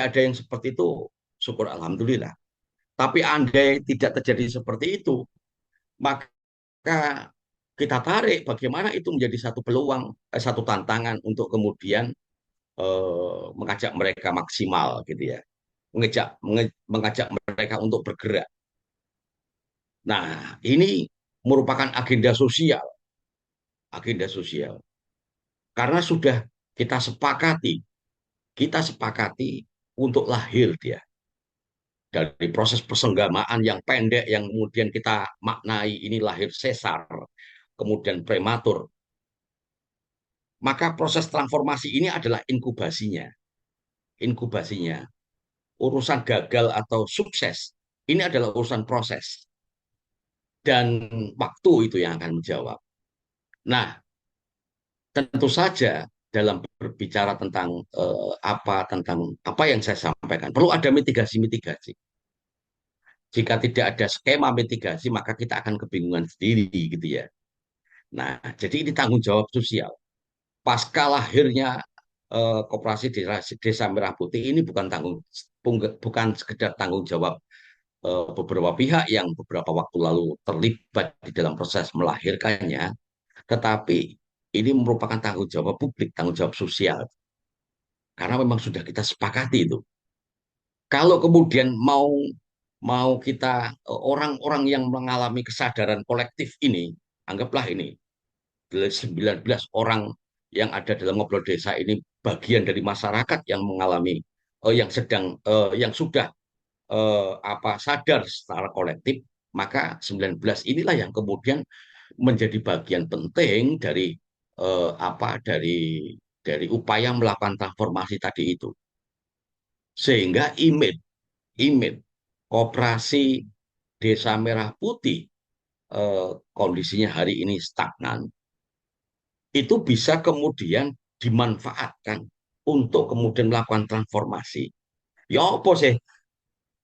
ada yang seperti itu, syukur alhamdulillah. Tapi andai tidak terjadi seperti itu, maka kita tarik bagaimana itu menjadi satu peluang, satu tantangan untuk kemudian mengajak mereka maksimal gitu ya, mengajak mereka untuk bergerak. Nah, ini merupakan agenda sosial karena sudah kita sepakati untuk lahir dia dari proses persenggamaan yang pendek yang kemudian kita maknai ini lahir sesar, kemudian prematur. Maka proses transformasi ini adalah inkubasinya. Inkubasinya. Urusan gagal atau sukses, ini adalah urusan proses. Dan waktu itu yang akan menjawab. Nah, tentu saja dalam berbicara tentang apa yang saya sampaikan, perlu ada mitigasi-mitigasi. Jika tidak ada skema mitigasi, maka kita akan kebingungan sendiri gitu ya. Nah, jadi ini tanggung jawab sosial. Pasca lahirnya Koperasi Desa Merah Putih ini bukan sekedar tanggung jawab beberapa pihak yang beberapa waktu lalu terlibat di dalam proses melahirkannya, tetapi ini merupakan tanggung jawab publik, tanggung jawab sosial. Karena memang sudah kita sepakati itu. Kalau kemudian mau mau kita orang-orang yang mengalami kesadaran kolektif ini, anggaplah ini 19 orang yang ada dalam ngobrol desa ini bagian dari masyarakat yang mengalami yang sudah sadar secara kolektif, maka 19 inilah yang kemudian menjadi bagian penting dari eh, apa dari upaya melakukan transformasi tadi itu. Sehingga image Koperasi Desa Merah Putih kondisinya hari ini stagnan, itu bisa kemudian dimanfaatkan untuk kemudian melakukan transformasi. Ya apa sih,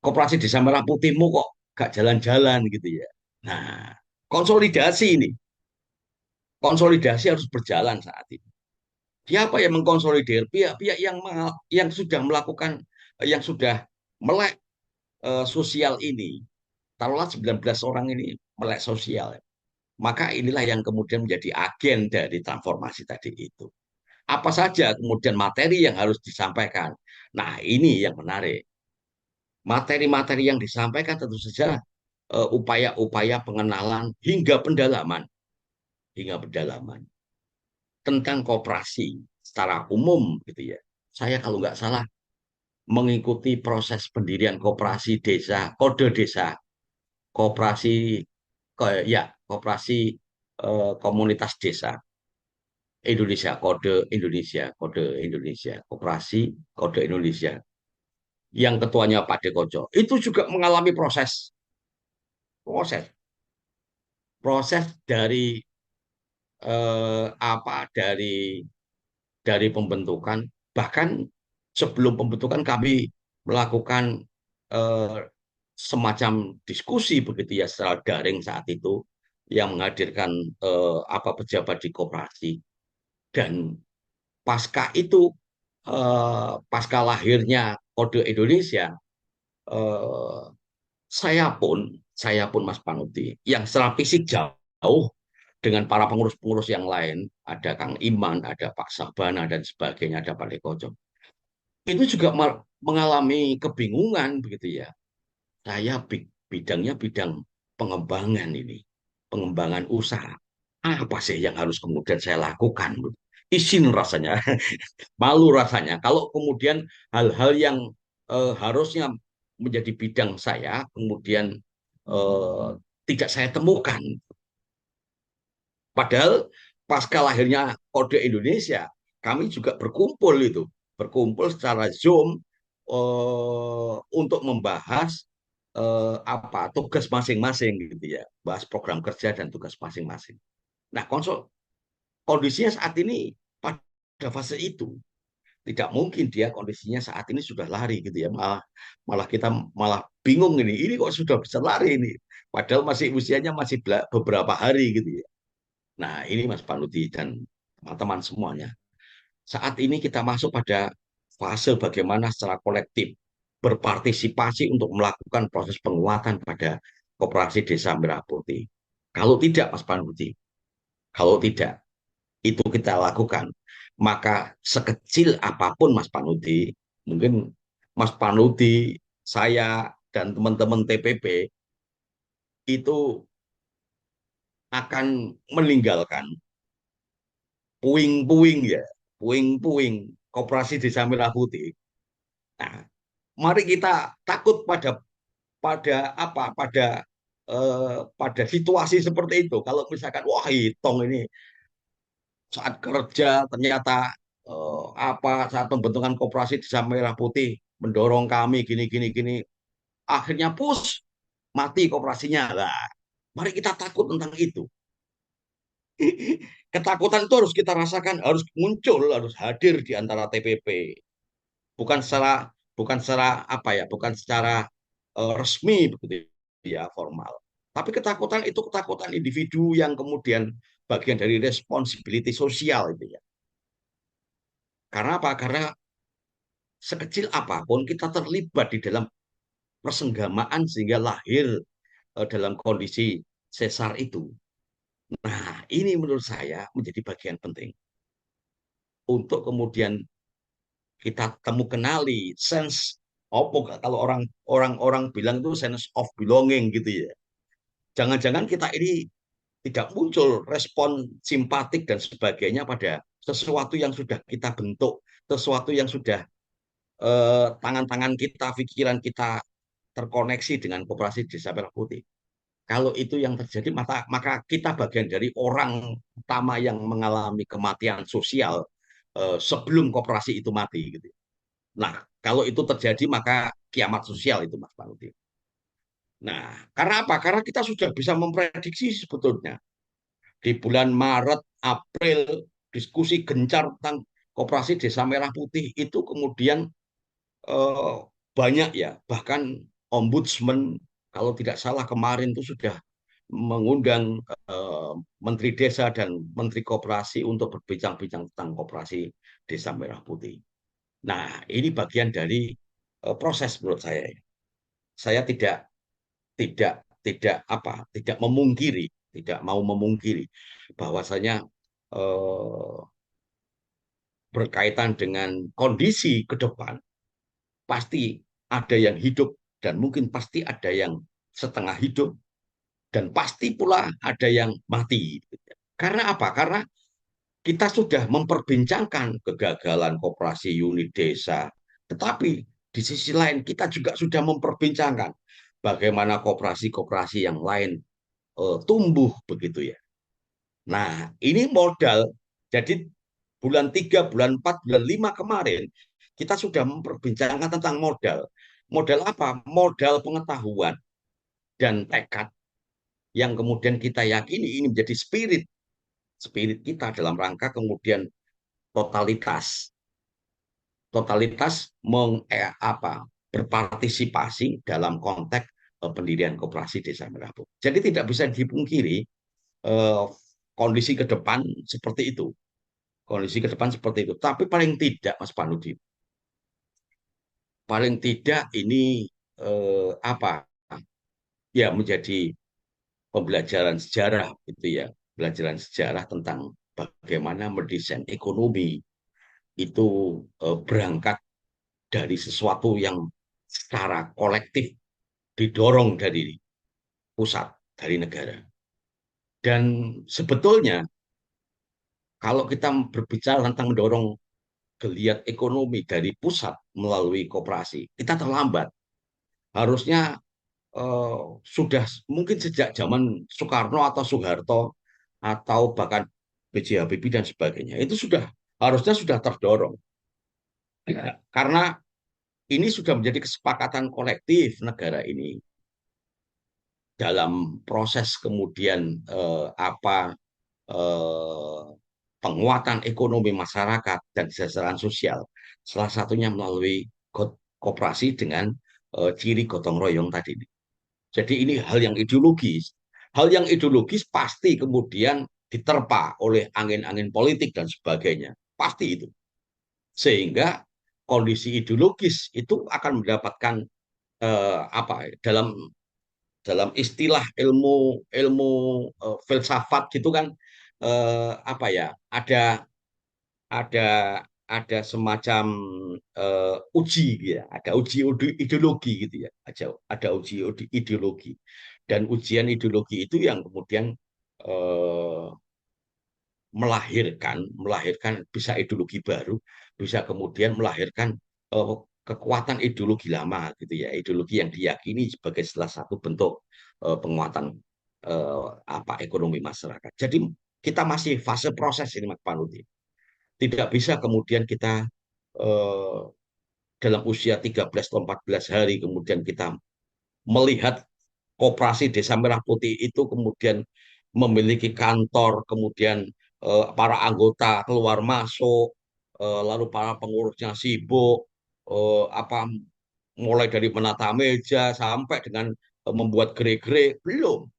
Koperasi Desa Merah Putihmu kok gak jalan-jalan gitu ya. Nah, konsolidasi ini, konsolidasi harus berjalan saat ini. Siapa yang mengkonsolidir? Pihak-pihak yang sudah melakukan, yang sudah melek sosial ini. Taruhlah 19 orang ini melek sosial. Maka inilah yang kemudian menjadi agen dari transformasi tadi itu. Apa saja kemudian materi yang harus disampaikan. Nah, ini yang menarik. Materi-materi yang disampaikan tentu saja upaya-upaya pengenalan hingga pendalaman tentang koperasi secara umum gitu ya. Saya kalau nggak salah mengikuti proses pendirian koperasi desa, kode desa, koperasi koperasi komunitas desa kode Indonesia, koperasi kode Indonesia yang ketuanya Pak Dekojo itu juga mengalami proses proses dari dari pembentukan, bahkan sebelum pembentukan kami melakukan eh, semacam diskusi begitu ya secara daring saat itu yang menghadirkan pejabat di koperasi, dan pasca itu pasca lahirnya Kode Indonesia, eh, saya pun Mas Panuti yang secara fisik jauh dengan para pengurus-pengurus yang lain, ada Kang Iman, ada Pak Sabana dan sebagainya, ada Pak Dekojo, itu juga mengalami kebingungan begitu ya. Saya bidangnya bidang pengembangan ini, pengembangan usaha. Apa sih yang harus kemudian saya lakukan? Isin rasanya, malu rasanya. Kalau kemudian hal-hal yang harusnya menjadi bidang saya, kemudian eh, tidak saya temukan. Padahal pasca lahirnya Kode Indonesia, kami juga berkumpul secara Zoom untuk membahas tugas masing-masing gitu ya, bahas program kerja dan tugas masing-masing. Nah, kondisinya saat ini pada fase itu tidak mungkin dia kondisinya saat ini sudah lari gitu ya, malah malah kita malah bingung ini kok sudah bisa lari ini, padahal masih usianya masih beberapa hari gitu ya. Nah, ini Mas Panuti dan teman-teman semuanya. Saat ini kita masuk pada fase bagaimana secara kolektif berpartisipasi untuk melakukan proses penguatan pada Koperasi Desa Merah Putih. Kalau tidak, Mas Panuti, kalau tidak, itu kita lakukan, maka sekecil apapun Mas Panuti, mungkin Mas Panuti, saya, dan teman-teman TPP itu akan meninggalkan puing-puing ya, puing-puing Koperasi Desa Merah Putih. Nah, mari kita takut pada pada situasi seperti itu. Kalau misalkan wah hitong ini saat kerja ternyata saat pembentukan Koperasi Desa Merah Putih mendorong kami gini gini gini, akhirnya mati koperasinya lah. Mari kita takut tentang itu. Ketakutan itu harus kita rasakan, harus muncul, harus hadir di antara TPP. Bukan secara resmi begitu ya, formal. Tapi ketakutan itu ketakutan individu yang kemudian bagian dari responsibility sosial itu ya. Karena apa? Karena sekecil apapun kita terlibat di dalam persenggamaan sehingga lahir dalam kondisi sesar itu. Nah, ini menurut saya menjadi bagian penting untuk kemudian kita temu kenali sense apa kalau orang bilang itu sense of belonging gitu ya. Jangan-jangan kita ini tidak muncul respon simpatik dan sebagainya pada sesuatu yang sudah kita bentuk, sesuatu yang sudah tangan-tangan kita, pikiran kita terkoneksi dengan Koperasi Desa Merah Putih. Kalau itu yang terjadi, maka kita bagian dari orang utama yang mengalami kematian sosial sebelum koperasi itu mati. Gitu. Nah, kalau itu terjadi, maka kiamat sosial itu, Mas Panuti. Nah, karena apa? Karena kita sudah bisa memprediksi sebetulnya. Di bulan Maret, April, diskusi gencar tentang Koperasi Desa Merah Putih itu kemudian eh, banyak ya. Bahkan Ombudsman, kalau tidak salah kemarin itu sudah mengundang Menteri Desa dan Menteri Koperasi untuk berbincang-bincang tentang Koperasi Desa Merah Putih. Nah, ini bagian dari proses menurut saya. Saya tidak memungkiri, tidak mau memungkiri bahwasanya eh, berkaitan dengan kondisi ke depan pasti ada yang hidup dan mungkin pasti ada yang setengah hidup dan pasti pula ada yang mati. Karena apa? Karena kita sudah memperbincangkan kegagalan koperasi unit desa, tetapi di sisi lain kita juga sudah memperbincangkan bagaimana koperasi-koperasi yang lain tumbuh begitu ya. Nah, ini modal. Jadi bulan 3, bulan 4, bulan 5 kemarin kita sudah memperbincangkan tentang modal. Modal apa? Modal pengetahuan dan tekad yang kemudian kita yakini ini menjadi spirit kita dalam rangka kemudian totalitas berpartisipasi dalam konteks pendirian koperasi Desa Merah Putih. Jadi tidak bisa dipungkiri kondisi ke depan seperti itu. Kondisi ke depan seperti itu. Tapi paling tidak, Mas Panudi, paling tidak ini apa? Ya menjadi pembelajaran sejarah gitu ya, pembelajaran sejarah tentang bagaimana mendesain ekonomi itu berangkat dari sesuatu yang secara kolektif didorong dari pusat, dari negara. Dan sebetulnya kalau kita berbicara tentang mendorong geliat ekonomi dari pusat melalui koperasi, kita terlambat. Harusnya sudah mungkin sejak zaman Soekarno atau Soeharto atau bahkan B.J. Habibie dan sebagainya itu harusnya sudah terdorong karena ini sudah menjadi kesepakatan kolektif negara ini dalam proses kemudian eh, penguatan ekonomi masyarakat dan kesejahteraan sosial salah satunya melalui koperasi dengan ciri gotong royong tadi. Jadi ini hal yang ideologis. Hal yang ideologis pasti kemudian diterpa oleh angin-angin politik dan sebagainya. Pasti itu. Sehingga kondisi ideologis itu akan mendapatkan dalam istilah ilmu filsafat gitu kan ada ada semacam uji ya, ada uji ideologi gitu ya, ada uji ideologi dan ujian ideologi itu yang kemudian eh, melahirkan bisa ideologi baru, bisa kemudian melahirkan kekuatan ideologi lama gitu ya, ideologi yang diyakini sebagai salah satu bentuk penguatan ekonomi masyarakat. Jadi kita masih fase proses ini Mas Panuti. Tidak bisa kemudian kita eh, dalam usia 13 atau 14 hari kemudian kita melihat Koperasi Desa Merah Putih itu kemudian memiliki kantor, kemudian para anggota keluar masuk, lalu para pengurusnya sibuk, mulai dari menata meja sampai dengan membuat gere-gere, belum.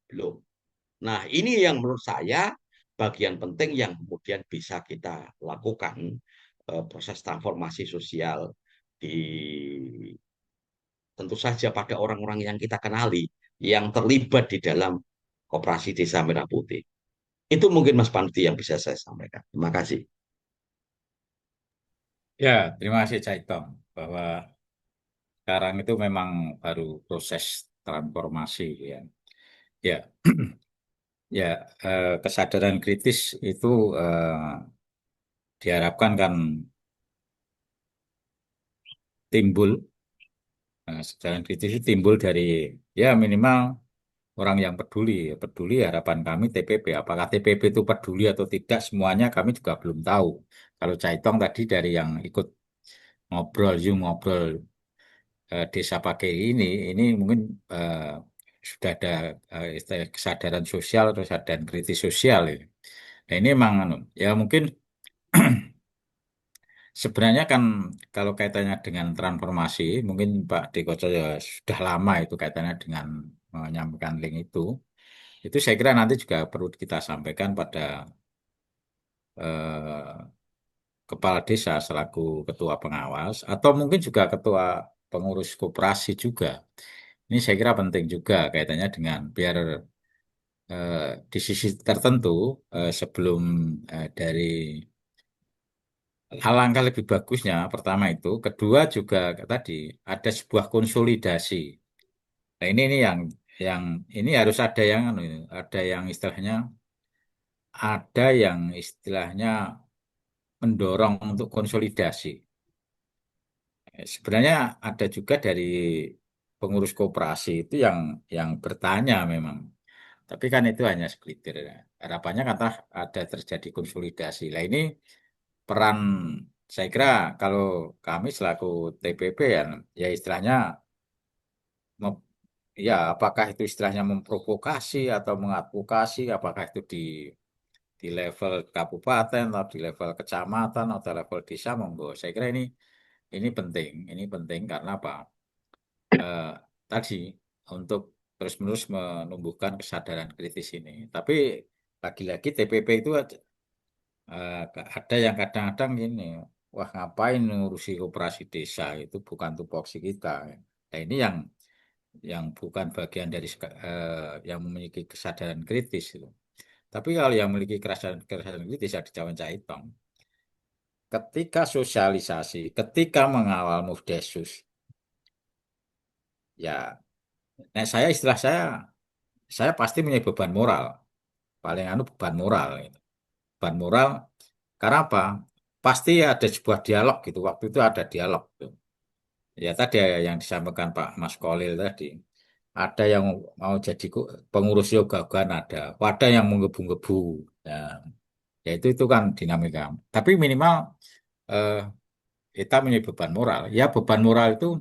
Nah, ini yang menurut saya bagian penting yang kemudian bisa kita lakukan proses transformasi sosial di tentu saja pada orang-orang yang kita kenali yang terlibat di dalam Koperasi Desa Merah Putih. Itu mungkin Mas Pangdi yang bisa saya sampaikan. Terima kasih. Ya, terima kasih Cak Itong, bahwa sekarang itu memang baru proses transformasi ya. Ya, ya, kesadaran kritis itu diharapkan kan timbul, kesadaran kritis itu timbul dari ya minimal orang yang peduli. Peduli harapan kami TPP. Apakah TPP itu peduli atau tidak, semuanya kami juga belum tahu. Kalau Caitong tadi dari yang ikut ngobrol, Zoom ngobrol desa pakai ini mungkin eh, sudah ada istilah kesadaran sosial, kesadaran kritis sosial ini. Nah ini emang ya mungkin sebenarnya kan kalau kaitannya dengan transformasi, mungkin Pak Dekoco ya sudah lama itu kaitannya dengan menyampaikan link itu. Itu saya kira nanti juga perlu kita sampaikan pada eh, kepala desa selaku ketua pengawas atau mungkin juga ketua pengurus koperasi juga. Ini saya kira penting juga kaitannya dengan biar di sisi tertentu sebelum dari alangkah lebih bagusnya pertama itu, kedua juga tadi ada sebuah konsolidasi. Nah ini yang ini harus ada yang ada yang istilahnya mendorong untuk konsolidasi. Sebenarnya ada juga dari pengurus koperasi itu yang bertanya memang. Tapi kan itu hanya segelintir. Harapannya kata ada terjadi konsolidasi. Nah ini peran saya kira kalau kami selaku TPP ya istilahnya mem- ya apakah itu istilahnya memprovokasi atau mengadvokasi, apakah itu di level kabupaten atau di level kecamatan atau level desa monggo. Saya kira ini penting karena apa? Eh, Tadi untuk terus-menerus menumbuhkan kesadaran kritis ini. Tapi lagi-lagi TPP itu ada yang kadang-kadang gini, wah ngapain ngurusi koperasi desa itu bukan tupoksi kita. Nah ini yang bukan bagian dari yang memiliki kesadaran kritis itu. Tapi kalau yang memiliki kesadaran kritis ya di Cawan Caitong, ketika sosialisasi, ketika mengawal Mufdesus, ya, nah saya pasti punya beban moral, paling beban moral, gitu. Beban moral, karena apa? Pasti ada sebuah dialog gitu, waktu itu ada dialog. Gitu. Ya tadi yang disampaikan Pak Mas Kolil tadi, ada yang mau jadi pengurus yoga-yogaan ada, ada yang menggebu-gebu, ya, ya itu kan dinamika. Tapi minimal eh, kita punya beban moral. Ya beban moral itu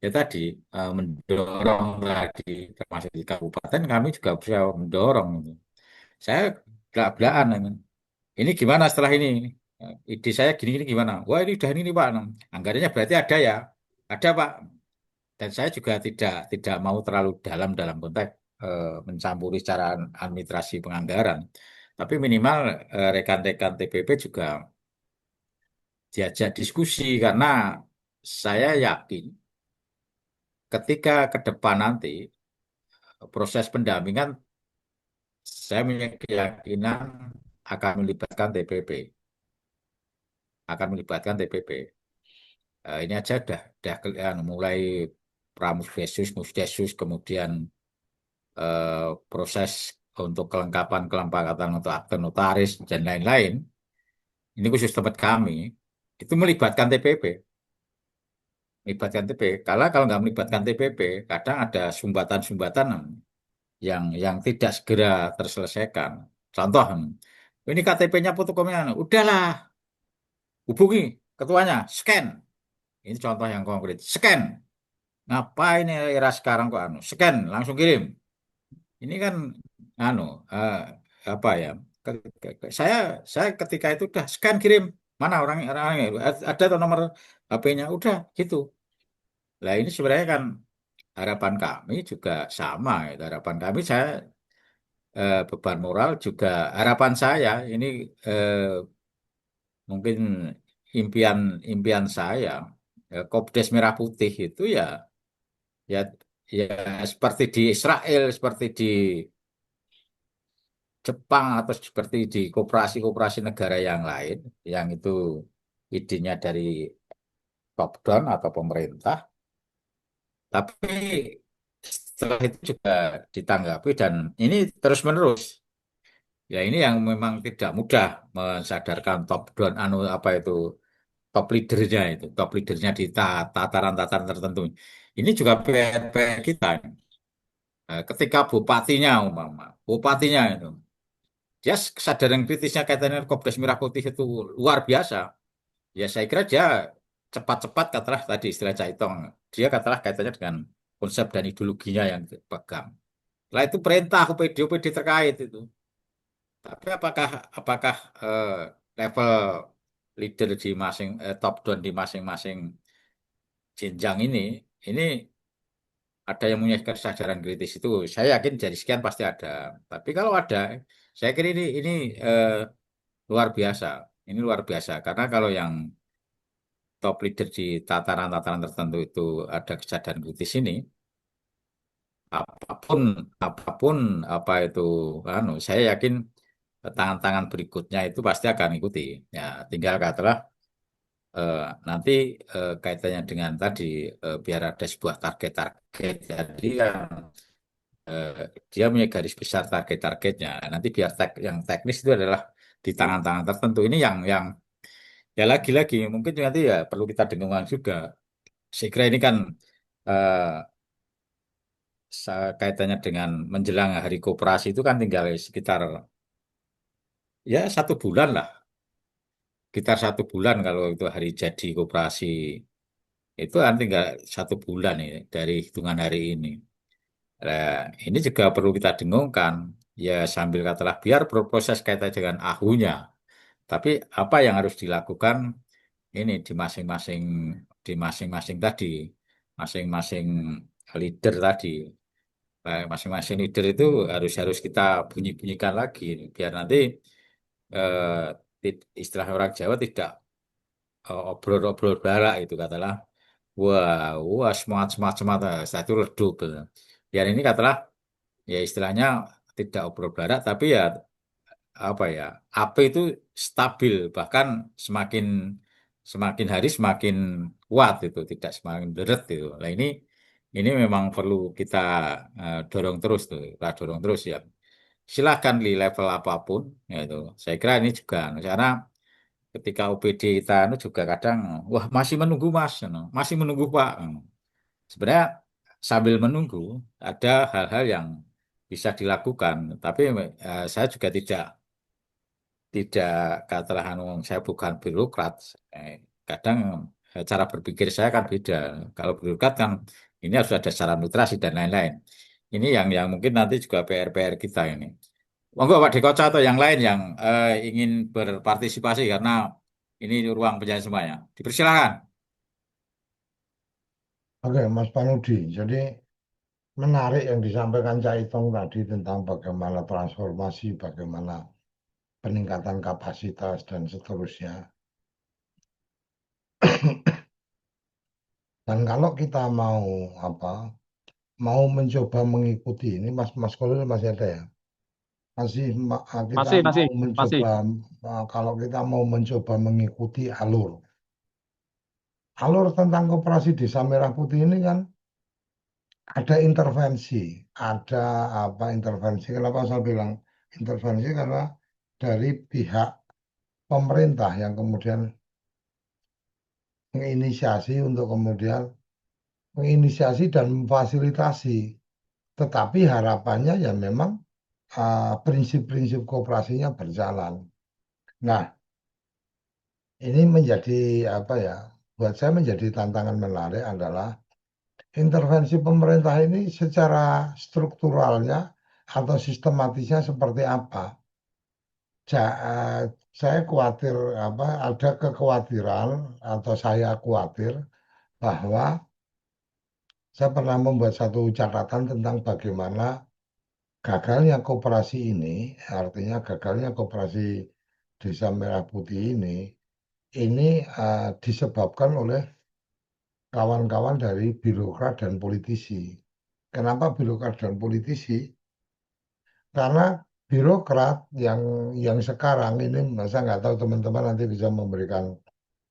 ya tadi mendorong tadi termasuk di kabupaten kami juga bisa mendorong. Gitu. Saya belak-belakan ini gimana setelah ini? Ide saya gini-gini gimana? Wah ini udah ini Pak. Anggarannya berarti ada ya? Ada Pak. Dan saya juga tidak mau terlalu dalam konteks mencampuri secara administrasi penganggaran. Tapi minimal rekan-rekan TPP juga diajak diskusi karena saya yakin ketika ke depan nanti proses pendampingan saya punya keyakinan akan melibatkan TPP, akan melibatkan TPP. Ini aja mulai pramusdesus, musdesus, kemudian proses untuk kelengkapan untuk akte notaris dan lain-lain. Ini khusus tempat kami itu melibatkan TPP, melibatkan TPP. Kalau nggak melibatkan TPP, kadang ada sumbatan-sumbatan yang tidak segera terselesaikan. Contoh, ini KTP-nya fotokopian, udahlah, hubungi ketuanya, scan. Ini contoh yang konkret, scan. Ngapain era sekarang kok scan, langsung kirim. Ini kan anu eh, apa ya? Saya saya ketika itu udah scan kirim. Mana orangnya ada tuh nomor HP-nya udah gitu. Lah ini sebenarnya kan harapan kami juga sama gitu. Harapan kami saya beban moral juga harapan saya ini mungkin impian impian saya Kopdes Merah Putih itu ya ya seperti di Israel, seperti di Jepang atau seperti di koperasi-koperasi negara yang lain yang itu idenya dari top down atau pemerintah, tapi setelah itu juga ditanggapi dan ini terus-menerus. Ya ini yang memang tidak mudah mensadarkan top down apa itu top leadernya di tataran-tataran tertentu. Ini juga PR kita. Ketika bupatinya itu, dia kesadaran kritisnya kaitannya dengan Kopdes Merah Putih itu luar biasa. Ya saya kira dia cepat-cepat katalah tadi istilah Caitong, dia katalah kaitannya dengan konsep dan ideologinya yang dipegang. Setelah itu perintah UPD terkait itu. Tapi apakah eh, level leader di top down di masing-masing jenjang ini ada yang punya kesadaran kritis itu, saya yakin dari sekian pasti ada. Tapi kalau ada, saya kira ini luar biasa. Ini luar biasa karena kalau yang top leader di tataran-tataran tertentu itu ada kesadaran kritis ini, apapun apapun apa itu, saya yakin tangan-tangan berikutnya itu pasti akan ikuti. Ya, tinggal katalah eh, nanti kaitannya dengan tadi biar ada sebuah target-target. Jadi eh, dia punya garis besar target-targetnya. Nanti biar yang teknis itu adalah di tangan-tangan tertentu. Ini yang ya lagi-lagi mungkin nanti ya perlu kita dengarkan juga. Saya kira ini kan eh, kaitannya dengan menjelang hari koperasi itu kan tinggal sekitar ya 1 bulan lah. Sekitar 1 bulan kalau itu hari jadi koperasi itu kan tinggal 1 bulan ya dari hitungan hari ini. Nah, ini juga perlu kita dengungkan ya sambil katalah biar berproses kaitan dengan ahunya. Tapi apa yang harus dilakukan ini di masing-masing tadi, masing-masing leader tadi. Masing-masing leader itu harus harus kita bunyi-bunyikan lagi biar nanti eh, istilah orang Jawa tidak obrol-obrol barak itu katalah. Wah, wah semangat semangat semangat setelah itu redup. Biar ini katalah ya istilahnya tidak obrol barak tapi ya apa ya api itu stabil bahkan semakin semakin hari semakin kuat itu tidak semakin deret itu. Nah ini memang perlu kita dorong terus tuh, kita dorong terus ya. Silahkan di level apapun ya itu. Saya kira ini juga karena ketika OPD kita itu juga kadang wah masih menunggu Mas, masih menunggu Pak. Sebenarnya sambil menunggu ada hal-hal yang bisa dilakukan, tapi saya juga tidak katalah saya bukan birokrat. Eh, Kadang cara berpikir saya kan beda. Kalau birokrat kan ini harus ada cara administrasi dan lain-lain. Ini yang mungkin nanti juga PR-PR kita ini. Monggo Pak Dekoca atau yang lain yang ingin berpartisipasi karena ini ruang penjelasan semuanya. Dipersilakan. Oke, Mas Panudi. Jadi menarik yang disampaikan Cak Itong tadi tentang bagaimana transformasi, bagaimana peningkatan kapasitas dan seterusnya. Dan kalau kita mau apa, mau mencoba mengikuti ini, Mas Kolil masih ada ya? Kita Masih, mau masih, masih. mencoba, kalau kita mau mencoba mengikuti alur tentang Koperasi Desa Merah Putih ini kan ada intervensi, ada apa intervensi? Kenapa saya bilang intervensi? Karena dari pihak pemerintah yang kemudian menginisiasi untuk kemudian menginisiasi dan memfasilitasi. Tetapi harapannya ya memang prinsip-prinsip kooperasinya berjalan. Nah, ini menjadi apa ya? Buat saya menjadi tantangan menarik adalah intervensi pemerintah ini secara strukturalnya atau sistematisnya seperti apa. Saya khawatir apa ada kekhawatiran atau saya khawatir bahwa saya pernah membuat satu catatan tentang bagaimana gagalnya koperasi ini, artinya gagalnya koperasi Desa Merah Putih ini disebabkan oleh kawan-kawan dari birokrat dan politisi. Kenapa birokrat dan politisi? Karena birokrat yang sekarang ini, saya nggak tahu teman-teman nanti bisa memberikan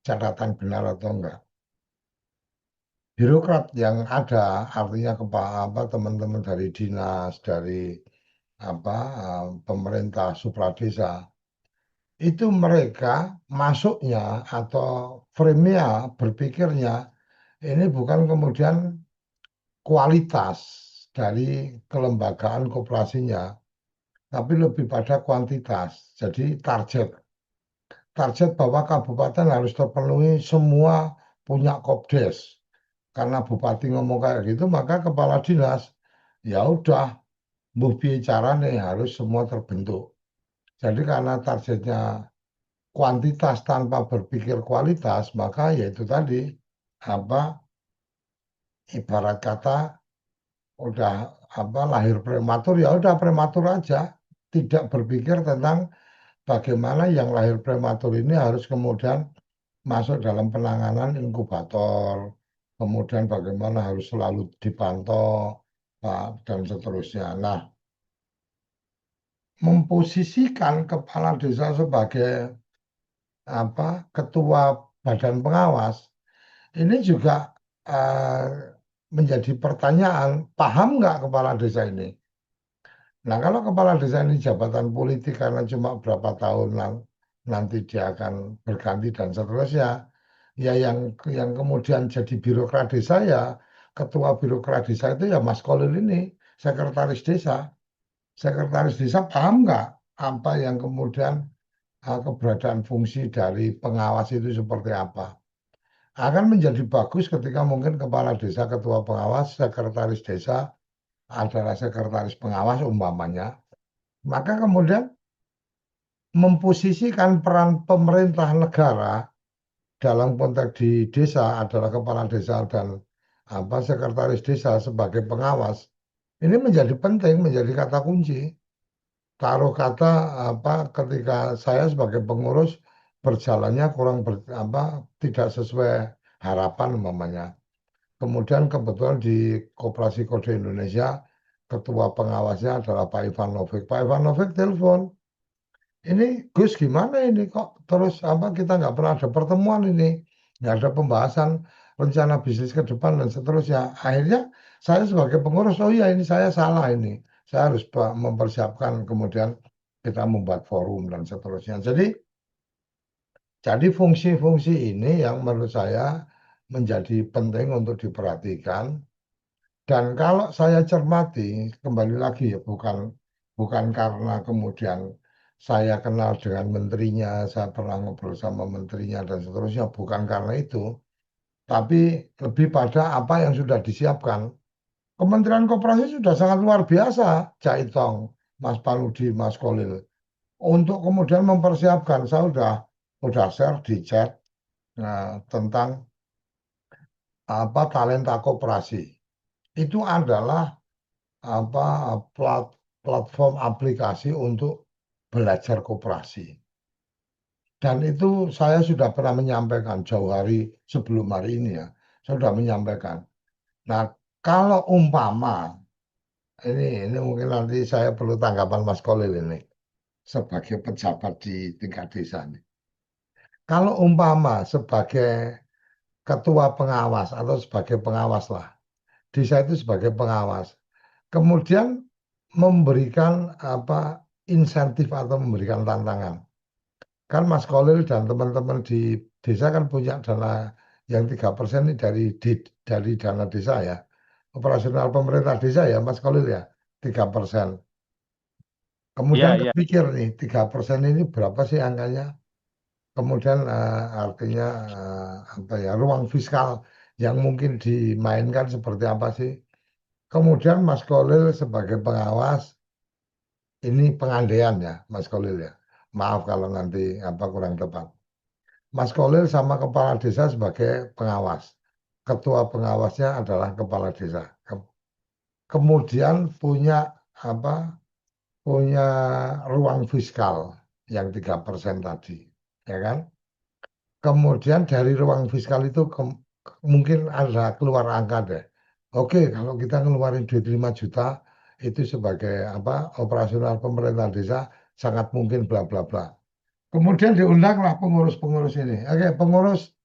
catatan benar atau enggak. Birokrat yang ada, artinya apa teman-teman dari dinas, dari apa pemerintah supradesa, itu mereka masuknya atau frame-nya berpikirnya ini bukan kemudian kualitas dari kelembagaan koperasinya, tapi lebih pada kuantitas. Jadi target bahwa kabupaten harus terpenuhi semua punya Kopdes. Karena bupati ngomong kayak gitu, maka kepala dinas ya udah mbuh bicara nih harus semua terbentuk. Jadi karena targetnya kuantitas tanpa berpikir kualitas, maka yaitu tadi apa ibarat kata udah lahir prematur ya udah prematur aja, tidak berpikir tentang bagaimana yang lahir prematur ini harus kemudian masuk dalam penanganan inkubator, kemudian bagaimana harus selalu dipantau, Pak, dan seterusnya. Nah, memposisikan kepala desa sebagai ketua badan pengawas ini juga eh, menjadi pertanyaan, paham nggak kepala desa ini? Nah, kalau kepala desa ini jabatan politik karena cuma berapa tahun nanti dia akan berganti dan seterusnya, ya yang kemudian jadi birokrat desa ya ketua birokrat desa itu ya Mas Kolil ini, sekretaris desa. Sekretaris desa paham nggak apa yang kemudian keberadaan fungsi dari pengawas itu seperti apa? Akan menjadi bagus ketika mungkin kepala desa, ketua pengawas, sekretaris desa adalah sekretaris pengawas umpamanya. Maka kemudian memposisikan peran pemerintah negara dalam konteks di desa adalah kepala desa dan sekretaris desa sebagai pengawas. Ini menjadi penting, menjadi kata kunci. Taruh kata ketika saya sebagai pengurus berjalannya kurang tidak sesuai harapan umpamanya. Kemudian kebetulan di Koperasi Kode Indonesia ketua pengawasnya adalah Pak Ivan Novik. Pak Ivan Novik telepon, ini Gus gimana ini kok terus kita nggak pernah ada pertemuan ini, nggak ada pembahasan rencana bisnis ke depan dan seterusnya. Akhirnya saya sebagai pengurus, oh iya ini saya salah ini, saya harus mempersiapkan kemudian kita membuat forum dan seterusnya. Jadi fungsi-fungsi ini yang menurut saya menjadi penting untuk diperhatikan. Dan kalau saya cermati, kembali lagi ya, bukan karena kemudian saya kenal dengan menterinya, saya pernah ngobrol sama menterinya dan seterusnya, bukan karena itu, tapi lebih pada apa yang sudah disiapkan. Kementerian Koperasi sudah sangat luar biasa, Cak Itong, Mas Paludi, Mas Kolil, untuk kemudian mempersiapkan. Saya udah share di chat tentang talenta koperasi. Itu adalah apa platform aplikasi untuk belajar koperasi. Dan itu saya sudah pernah menyampaikan jauh hari sebelum hari ini ya. Saya sudah menyampaikan. Nah, kalau umpama ini mungkin nanti saya perlu tanggapan Mas Kolil ini sebagai pejabat di tingkat desa ini. Kalau umpama sebagai ketua pengawas atau sebagai pengawas lah, desa itu sebagai pengawas, kemudian memberikan insentif atau memberikan tantangan. Kan Mas Kolil dan teman-teman di desa kan punya dana yang 3% ini dari dana desa ya. Operasional pemerintah desa ya Mas Kolil ya, 3%. Kemudian Iya. kepikir nih 3% ini berapa sih angkanya? Kemudian artinya ruang fiskal yang mungkin dimainkan seperti apa sih? Kemudian Mas Kolil sebagai pengawas, ini pengandaian ya Mas Kolil ya. Maaf kalau nanti kurang tepat. Mas Kolil sama kepala desa sebagai pengawas. Ketua pengawasnya adalah kepala desa. Kemudian punya apa punya ruang fiskal yang 3% tadi, ya kan? Kemudian dari ruang fiskal itu mungkin ada keluar angka deh. Oke, kalau kita ngeluarin duit 5 juta itu sebagai apa operasional pemerintah desa sangat mungkin bla bla bla. Kemudian diundanglah pengurus-pengurus ini. Oke, pengurus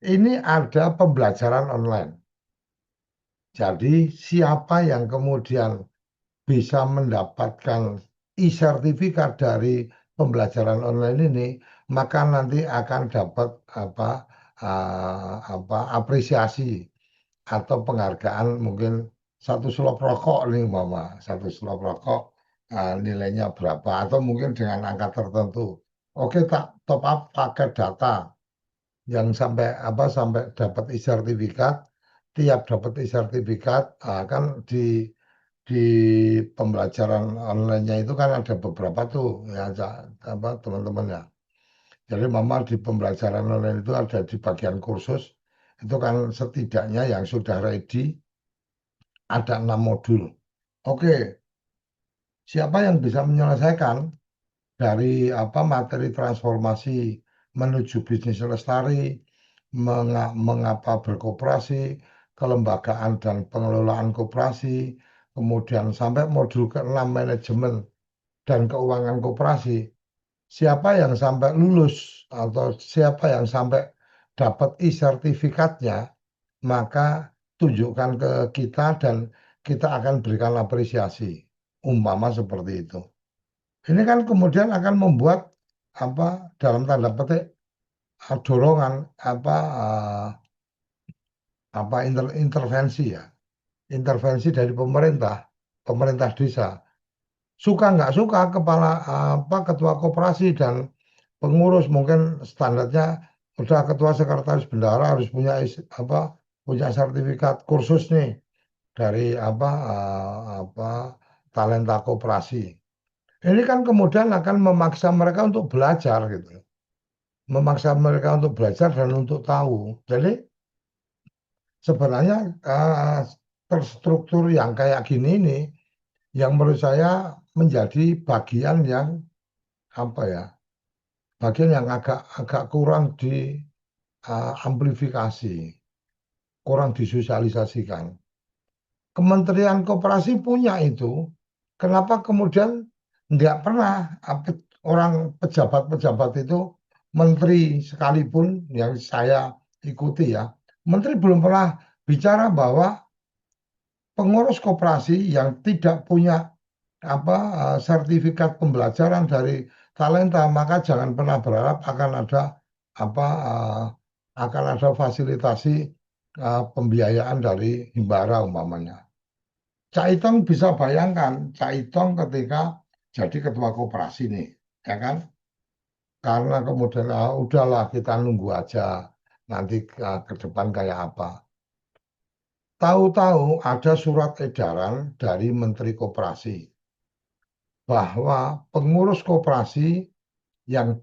ini ada pembelajaran online. Jadi siapa yang kemudian bisa mendapatkan e-sertifikat dari pembelajaran online ini, maka nanti akan dapat apa apresiasi atau penghargaan mungkin satu slop rokok nih mama, satu slop rokok nilainya berapa atau mungkin dengan angka tertentu. Oke, tak top up pakai data yang sampai dapat e-sertifikat, tiap dapat e-sertifikat kan di pembelajaran online-nya itu kan ada beberapa tuh ya apa teman-teman ya. Jadi mama di pembelajaran online itu ada di bagian kursus itu kan setidaknya yang sudah ready ada 6 modul. Oke, siapa yang bisa menyelesaikan dari apa materi transformasi menuju bisnis lestari, mengapa berkoperasi, kelembagaan dan pengelolaan koperasi, kemudian sampai modul ke-6 manajemen dan keuangan koperasi. Siapa yang sampai lulus atau siapa yang sampai dapat e-sertifikatnya, maka tunjukkan ke kita dan kita akan berikan apresiasi. Umpama seperti itu. Ini kan kemudian akan membuat apa dalam tanda petik dorongan apa intervensi ya, intervensi dari pemerintah desa. Suka nggak suka kepala apa ketua koperasi dan pengurus mungkin standarnya udah ketua sekretaris bendahara harus punya apa punya sertifikat kursus nih dari apa talenta koperasi. Ini kan kemudian akan memaksa mereka untuk belajar gitu. Memaksa mereka untuk belajar dan untuk tahu. Jadi sebenarnya terstruktur yang kayak gini ini yang menurut saya menjadi bagian yang apa ya, bagian yang agak agak kurang di amplifikasi, kurang disosialisasikan. Kementerian Koperasi punya itu, kenapa kemudian nggak pernah orang pejabat-pejabat itu, menteri sekalipun yang saya ikuti ya, menteri belum pernah bicara bahwa pengurus koperasi yang tidak punya apa sertifikat pembelajaran dari talenta, maka jangan pernah berharap akan ada apa akan ada fasilitasi pembiayaan dari Himbara umpamanya. Cak Itong bisa bayangkan, Cak Itong ketika jadi ketua koperasi nih, ya kan? Karena kemudian udahlah kita nunggu aja nanti ke depan kayak apa. Tahu-tahu ada surat edaran dari Menteri Koperasi bahwa pengurus koperasi yang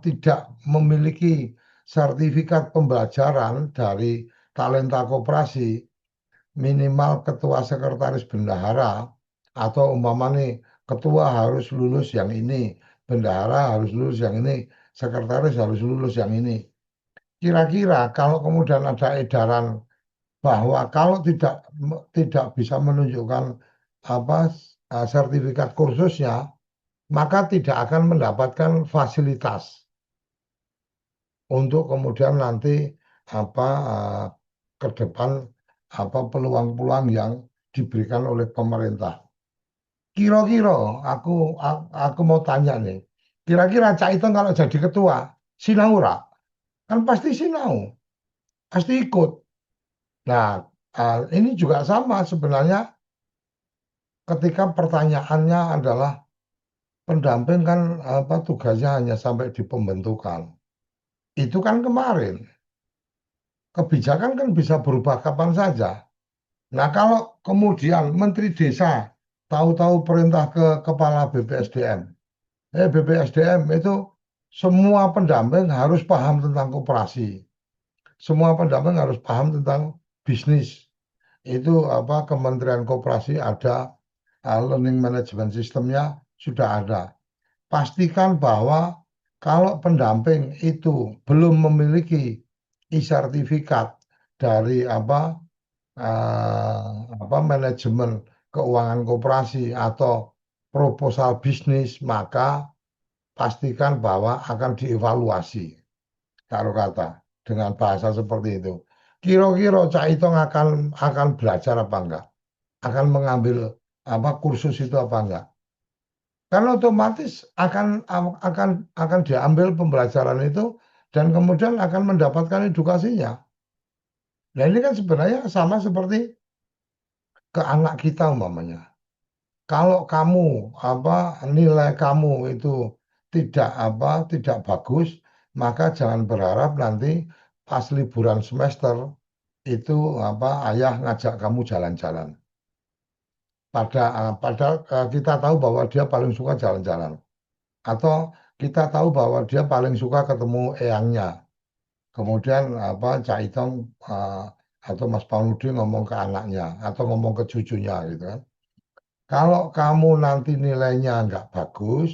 tidak memiliki sertifikat pembelajaran dari talenta koperasi minimal ketua sekretaris bendahara atau umpama nih ketua harus lulus yang ini, bendahara harus lulus yang ini, sekretaris harus lulus yang ini. Kira-kira kalau kemudian ada edaran bahwa kalau tidak bisa menunjukkan apa sertifikat kursusnya, maka tidak akan mendapatkan fasilitas untuk kemudian nanti apa ke depan apa peluang-peluang yang diberikan oleh pemerintah. Kira-kira aku mau tanya nih, kira-kira Cak Iteng kalau jadi ketua, sinau ora? Kan pasti sinau, pasti ikut. Nah, ini juga sama sebenarnya ketika pertanyaannya adalah pendamping kan apa tugasnya hanya sampai di pembentukan. Itu kan kemarin. Kebijakan kan bisa berubah kapan saja. Nah, kalau kemudian Menteri Desa tahu-tahu perintah ke Kepala BPSDM, BPSDM itu semua pendamping harus paham tentang koperasi. Semua pendamping harus paham tentang bisnis. itu apa Kementerian Koperasi ada, learning management sistemnya sudah ada. Pastikan bahwa kalau pendamping itu belum memiliki e-sertifikat dari manajemen keuangan koperasi atau proposal bisnis, maka pastikan bahwa akan dievaluasi, taruh kata dengan bahasa seperti itu. Kira-kira Cak Itong akan belajar apa enggak? Akan mengambil kursus itu apa enggak? Karena otomatis akan diambil pembelajaran itu dan kemudian akan mendapatkan edukasinya. Nah ini kan sebenarnya sama seperti ke anak kita umpamanya. Kalau kamu nilai kamu itu tidak bagus, maka jangan berharap nanti pas liburan semester itu ayah ngajak kamu jalan-jalan. Padahal kita tahu bahwa dia paling suka jalan-jalan. Atau kita tahu bahwa dia paling suka ketemu eyangnya. Kemudian Cak Itong atau Mas Pauludi ngomong ke anaknya atau ngomong ke cucunya gitu kan. Kalau kamu nanti nilainya nggak bagus,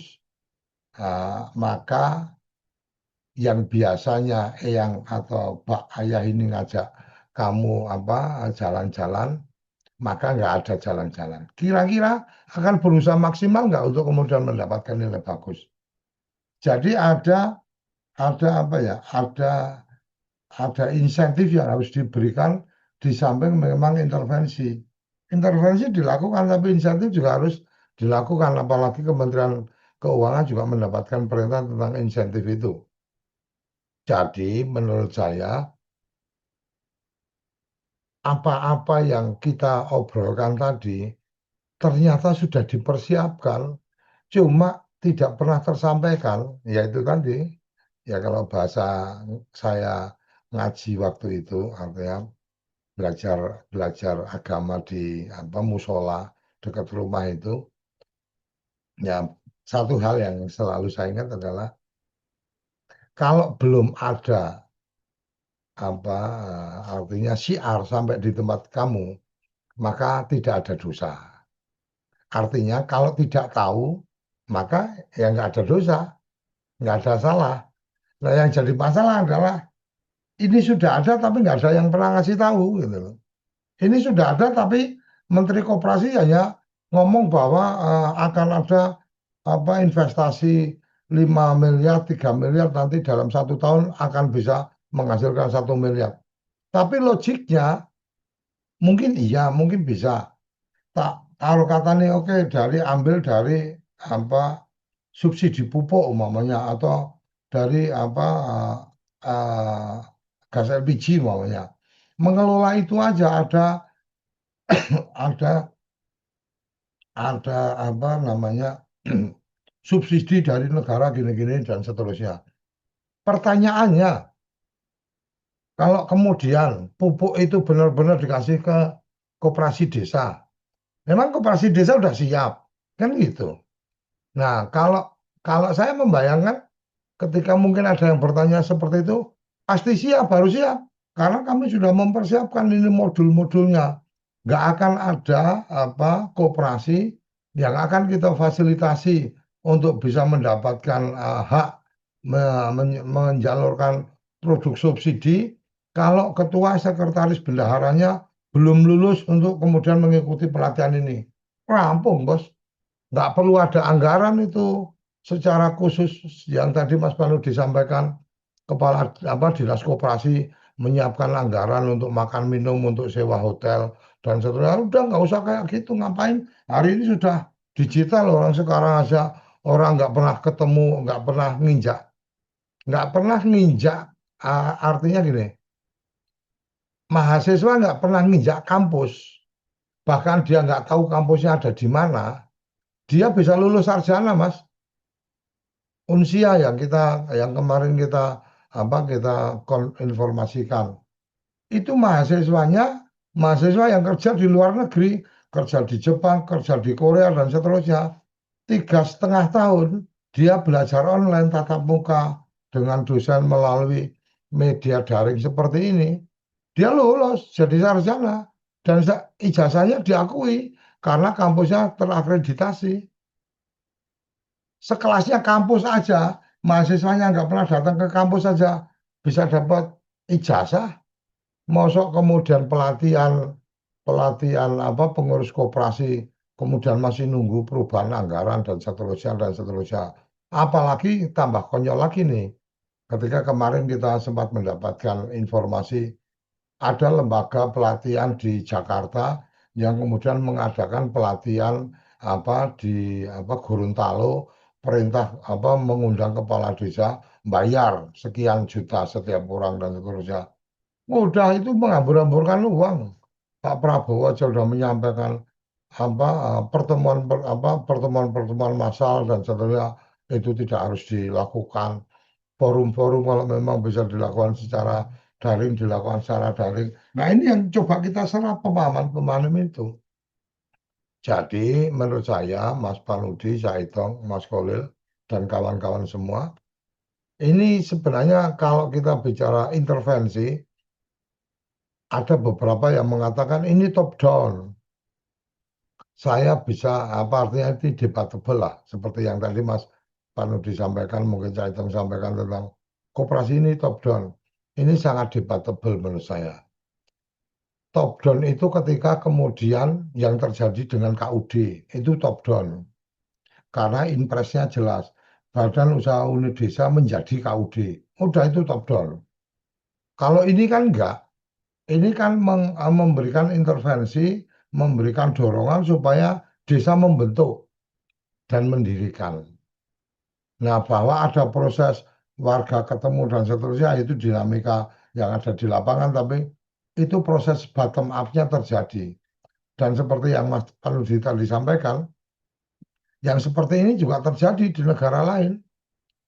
maka yang biasanya eyang atau Pak Ayah ini ngajak kamu jalan-jalan, maka nggak ada jalan-jalan. Kira-kira akan berusaha maksimal nggak untuk kemudian mendapatkan nilai bagus. Jadi ada apa ya? Ada insentif yang harus diberikan di samping memang intervensi. Intervensi dilakukan, tapi insentif juga harus dilakukan. Apalagi Kementerian Keuangan juga mendapatkan perintah tentang insentif itu. Jadi menurut saya apa-apa yang kita obrolkan tadi ternyata sudah dipersiapkan, cuma tidak pernah tersampaikan, yaitu tadi, ya kalau bahasa saya ngaji waktu itu, artinya belajar belajar agama di musola dekat rumah itu, ya satu hal yang selalu saya ingat adalah kalau belum ada artinya syiar sampai di tempat kamu, maka tidak ada dosa. Artinya kalau tidak tahu, maka ya nggak ada dosa, nggak ada salah. Nah yang jadi masalah adalah ini sudah ada tapi nggak ada yang pernah ngasih tahu gitu loh. Ini sudah ada tapi Menteri Koperasi hanya ngomong bahwa akan ada investasi 5 miliar, 3 miliar nanti dalam 1 tahun akan bisa menghasilkan 1 miliar. Tapi logiknya mungkin iya, mungkin bisa. Tak taruh katanya oke ambil dari subsidi pupuk umpamanya atau dari uh, gas LPG umpamanya. Mengelola itu aja ada subsidi dari negara gini-gini dan seterusnya. Pertanyaannya, kalau kemudian pupuk itu benar-benar dikasih ke koperasi desa, memang koperasi desa udah siap, kan gitu. Nah, kalau kalau saya membayangkan ketika mungkin ada yang bertanya seperti itu, pasti siap, harus siap. Karena kami sudah mempersiapkan ini modul-modulnya. Nggak akan ada koperasi yang akan kita fasilitasi untuk bisa mendapatkan hak menjalurkan produk subsidi kalau ketua sekretaris bendaharanya belum lulus untuk kemudian mengikuti pelatihan ini. Rampung, bos. Nggak perlu ada anggaran itu secara khusus yang tadi Mas Panu disampaikan kepala dinas koperasi menyiapkan anggaran untuk makan minum untuk sewa hotel dan seterusnya. Udah nggak usah kayak gitu, ngapain? Hari ini sudah digital, orang sekarang aja orang nggak pernah ketemu, nggak pernah nginjak. Artinya gini, mahasiswa nggak pernah nginjak kampus, bahkan dia nggak tahu kampusnya ada di mana. Dia bisa lulus sarjana, Mas. Unsia yang kemarin kita informasikan. Itu mahasiswa yang kerja di luar negeri, kerja di Jepang, kerja di Korea dan seterusnya. 3,5 tahun dia belajar online tatap muka dengan dosen melalui media daring seperti ini. Dia lulus jadi sarjana. dan ijazahnya diakui karena kampusnya terakreditasi. Sekelasnya kampus aja, mahasiswanya nggak pernah datang ke kampus saja bisa dapat ijazah. Mosok kemudian pelatihan pelatihan apa pengurus koperasi kemudian masih nunggu perubahan anggaran dan seterusnya dan seterusnya. Apalagi tambah konyol lagi nih, ketika kemarin kita sempat mendapatkan informasi ada lembaga pelatihan di Jakarta yang kemudian mengadakan pelatihan apa di apa Gorontalo, perintah apa mengundang kepala desa bayar sekian juta setiap orang dan seterusnya. Udah itu menghambur-hamburkan uang. Pak Prabowo aja sudah menyampaikan apa pertemuan-pertemuan massal dan seterusnya itu tidak harus dilakukan. Forum-forum kalau memang bisa dilakukan secara daring, dilakukan secara daring. Nah ini yang coba kita serap pemahaman-pemahaman itu. Jadi menurut saya, Mas Panudi, Saitong, Mas Kolil, dan kawan-kawan semua, ini sebenarnya kalau kita bicara intervensi, ada beberapa yang mengatakan ini top down. Saya bisa, apa artinya itu debatable lah. Seperti yang tadi Mas Panudi sampaikan, mungkin Saitong sampaikan tentang koperasi ini top down. Ini sangat debatable menurut saya. Top down itu ketika kemudian yang terjadi dengan KUD, itu top down. Karena impresnya jelas. Badan Usaha Unit Desa menjadi KUD. Udah itu top down. Kalau ini kan enggak. Ini kan memberikan intervensi, memberikan dorongan supaya desa membentuk dan mendirikan. Nah, bahwa ada proses warga ketemu dan seterusnya, itu dinamika yang ada di lapangan, tapi itu proses bottom up-nya terjadi. Dan seperti yang Mas Panudi tadi sampaikan, yang seperti ini juga terjadi di negara lain.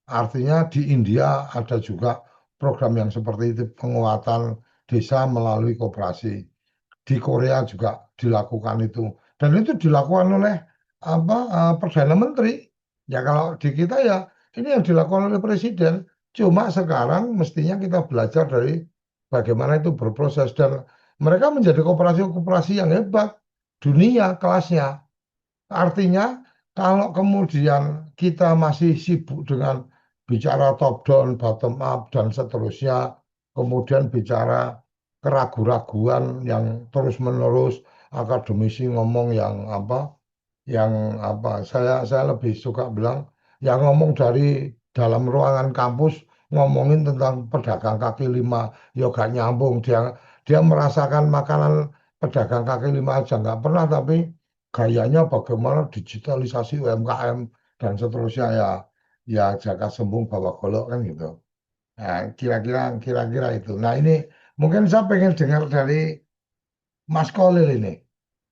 Artinya di India ada juga program yang seperti itu, penguatan desa melalui koperasi. Di Korea juga dilakukan itu. Dan itu dilakukan oleh Perdana Menteri. Ya kalau di kita ya ini yang dilakukan oleh Presiden. Cuma sekarang mestinya kita belajar dari bagaimana itu berproses dan mereka menjadi koperasi-koperasi yang hebat dunia kelasnya. Artinya kalau kemudian kita masih sibuk dengan bicara top down, bottom up dan seterusnya, kemudian bicara keraguan-raguan yang terus-menerus akademisi ngomong yang apa saya lebih suka bilang yang ngomong dari dalam ruangan kampus ngomongin tentang pedagang kaki lima ya gak nyambung dia dia merasakan makanan pedagang kaki lima aja nggak pernah tapi gayanya bagaimana digitalisasi UMKM dan seterusnya ya jaga sembung bawa golok kan gitu. Nah, kira-kira itu. Nah, ini mungkin saya pengen dengar dari Mas Kolil ini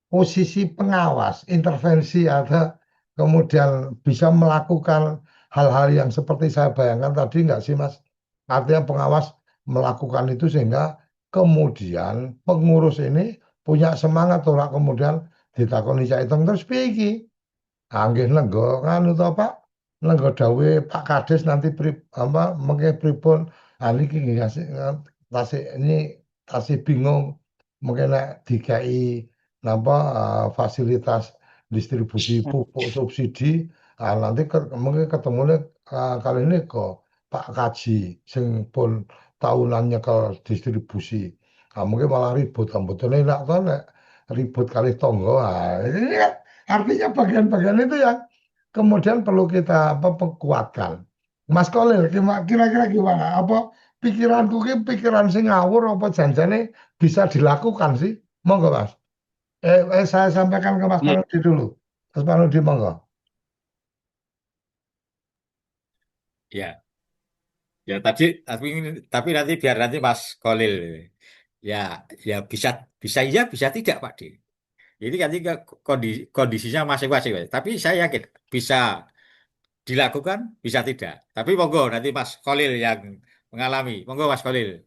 posisi pengawas, intervensi atau kemudian bisa melakukan hal-hal yang seperti saya bayangkan tadi nggak sih Mas? Artinya pengawas melakukan itu sehingga kemudian pengurus ini punya semangat ora kemudian ditakoni cak hitung terus piye iki? Ah, nggih lenggo nganu to Pak. Lenggo dawuhe Pak Kades nanti apa mengke pripun? Ah niki nggih tasih ini tasih bingung mungkin nek dikai napa fasilitas distribusi pupuk subsidi nanti mungkin ketemunya kali ini kok Pak Kaji sing pun tahunan nyekel distribusi mungkin malah ribut ambutane enak to nek ribut kali tonggo ini kan artinya bagian-bagian itu yang kemudian perlu kita kuatkan. Mas Kolil kira-kira gimana apa pikiranku ki pikiran sing ngawur apa janjane bisa dilakukan sih monggo Mas. Saya sampaikan ke Mas Iya, Panudi dulu. Mas Panudi, monggo. Ya, ya tapi nanti biar nanti Mas Kolil. Ya, ya bisa bisa iya bisa tidak Pak D. Ini kan kondisinya masing-masing. Pak. Tapi saya yakin bisa dilakukan, bisa tidak. Tapi monggo nanti Mas Kolil yang mengalami. Monggo Mas Kolil.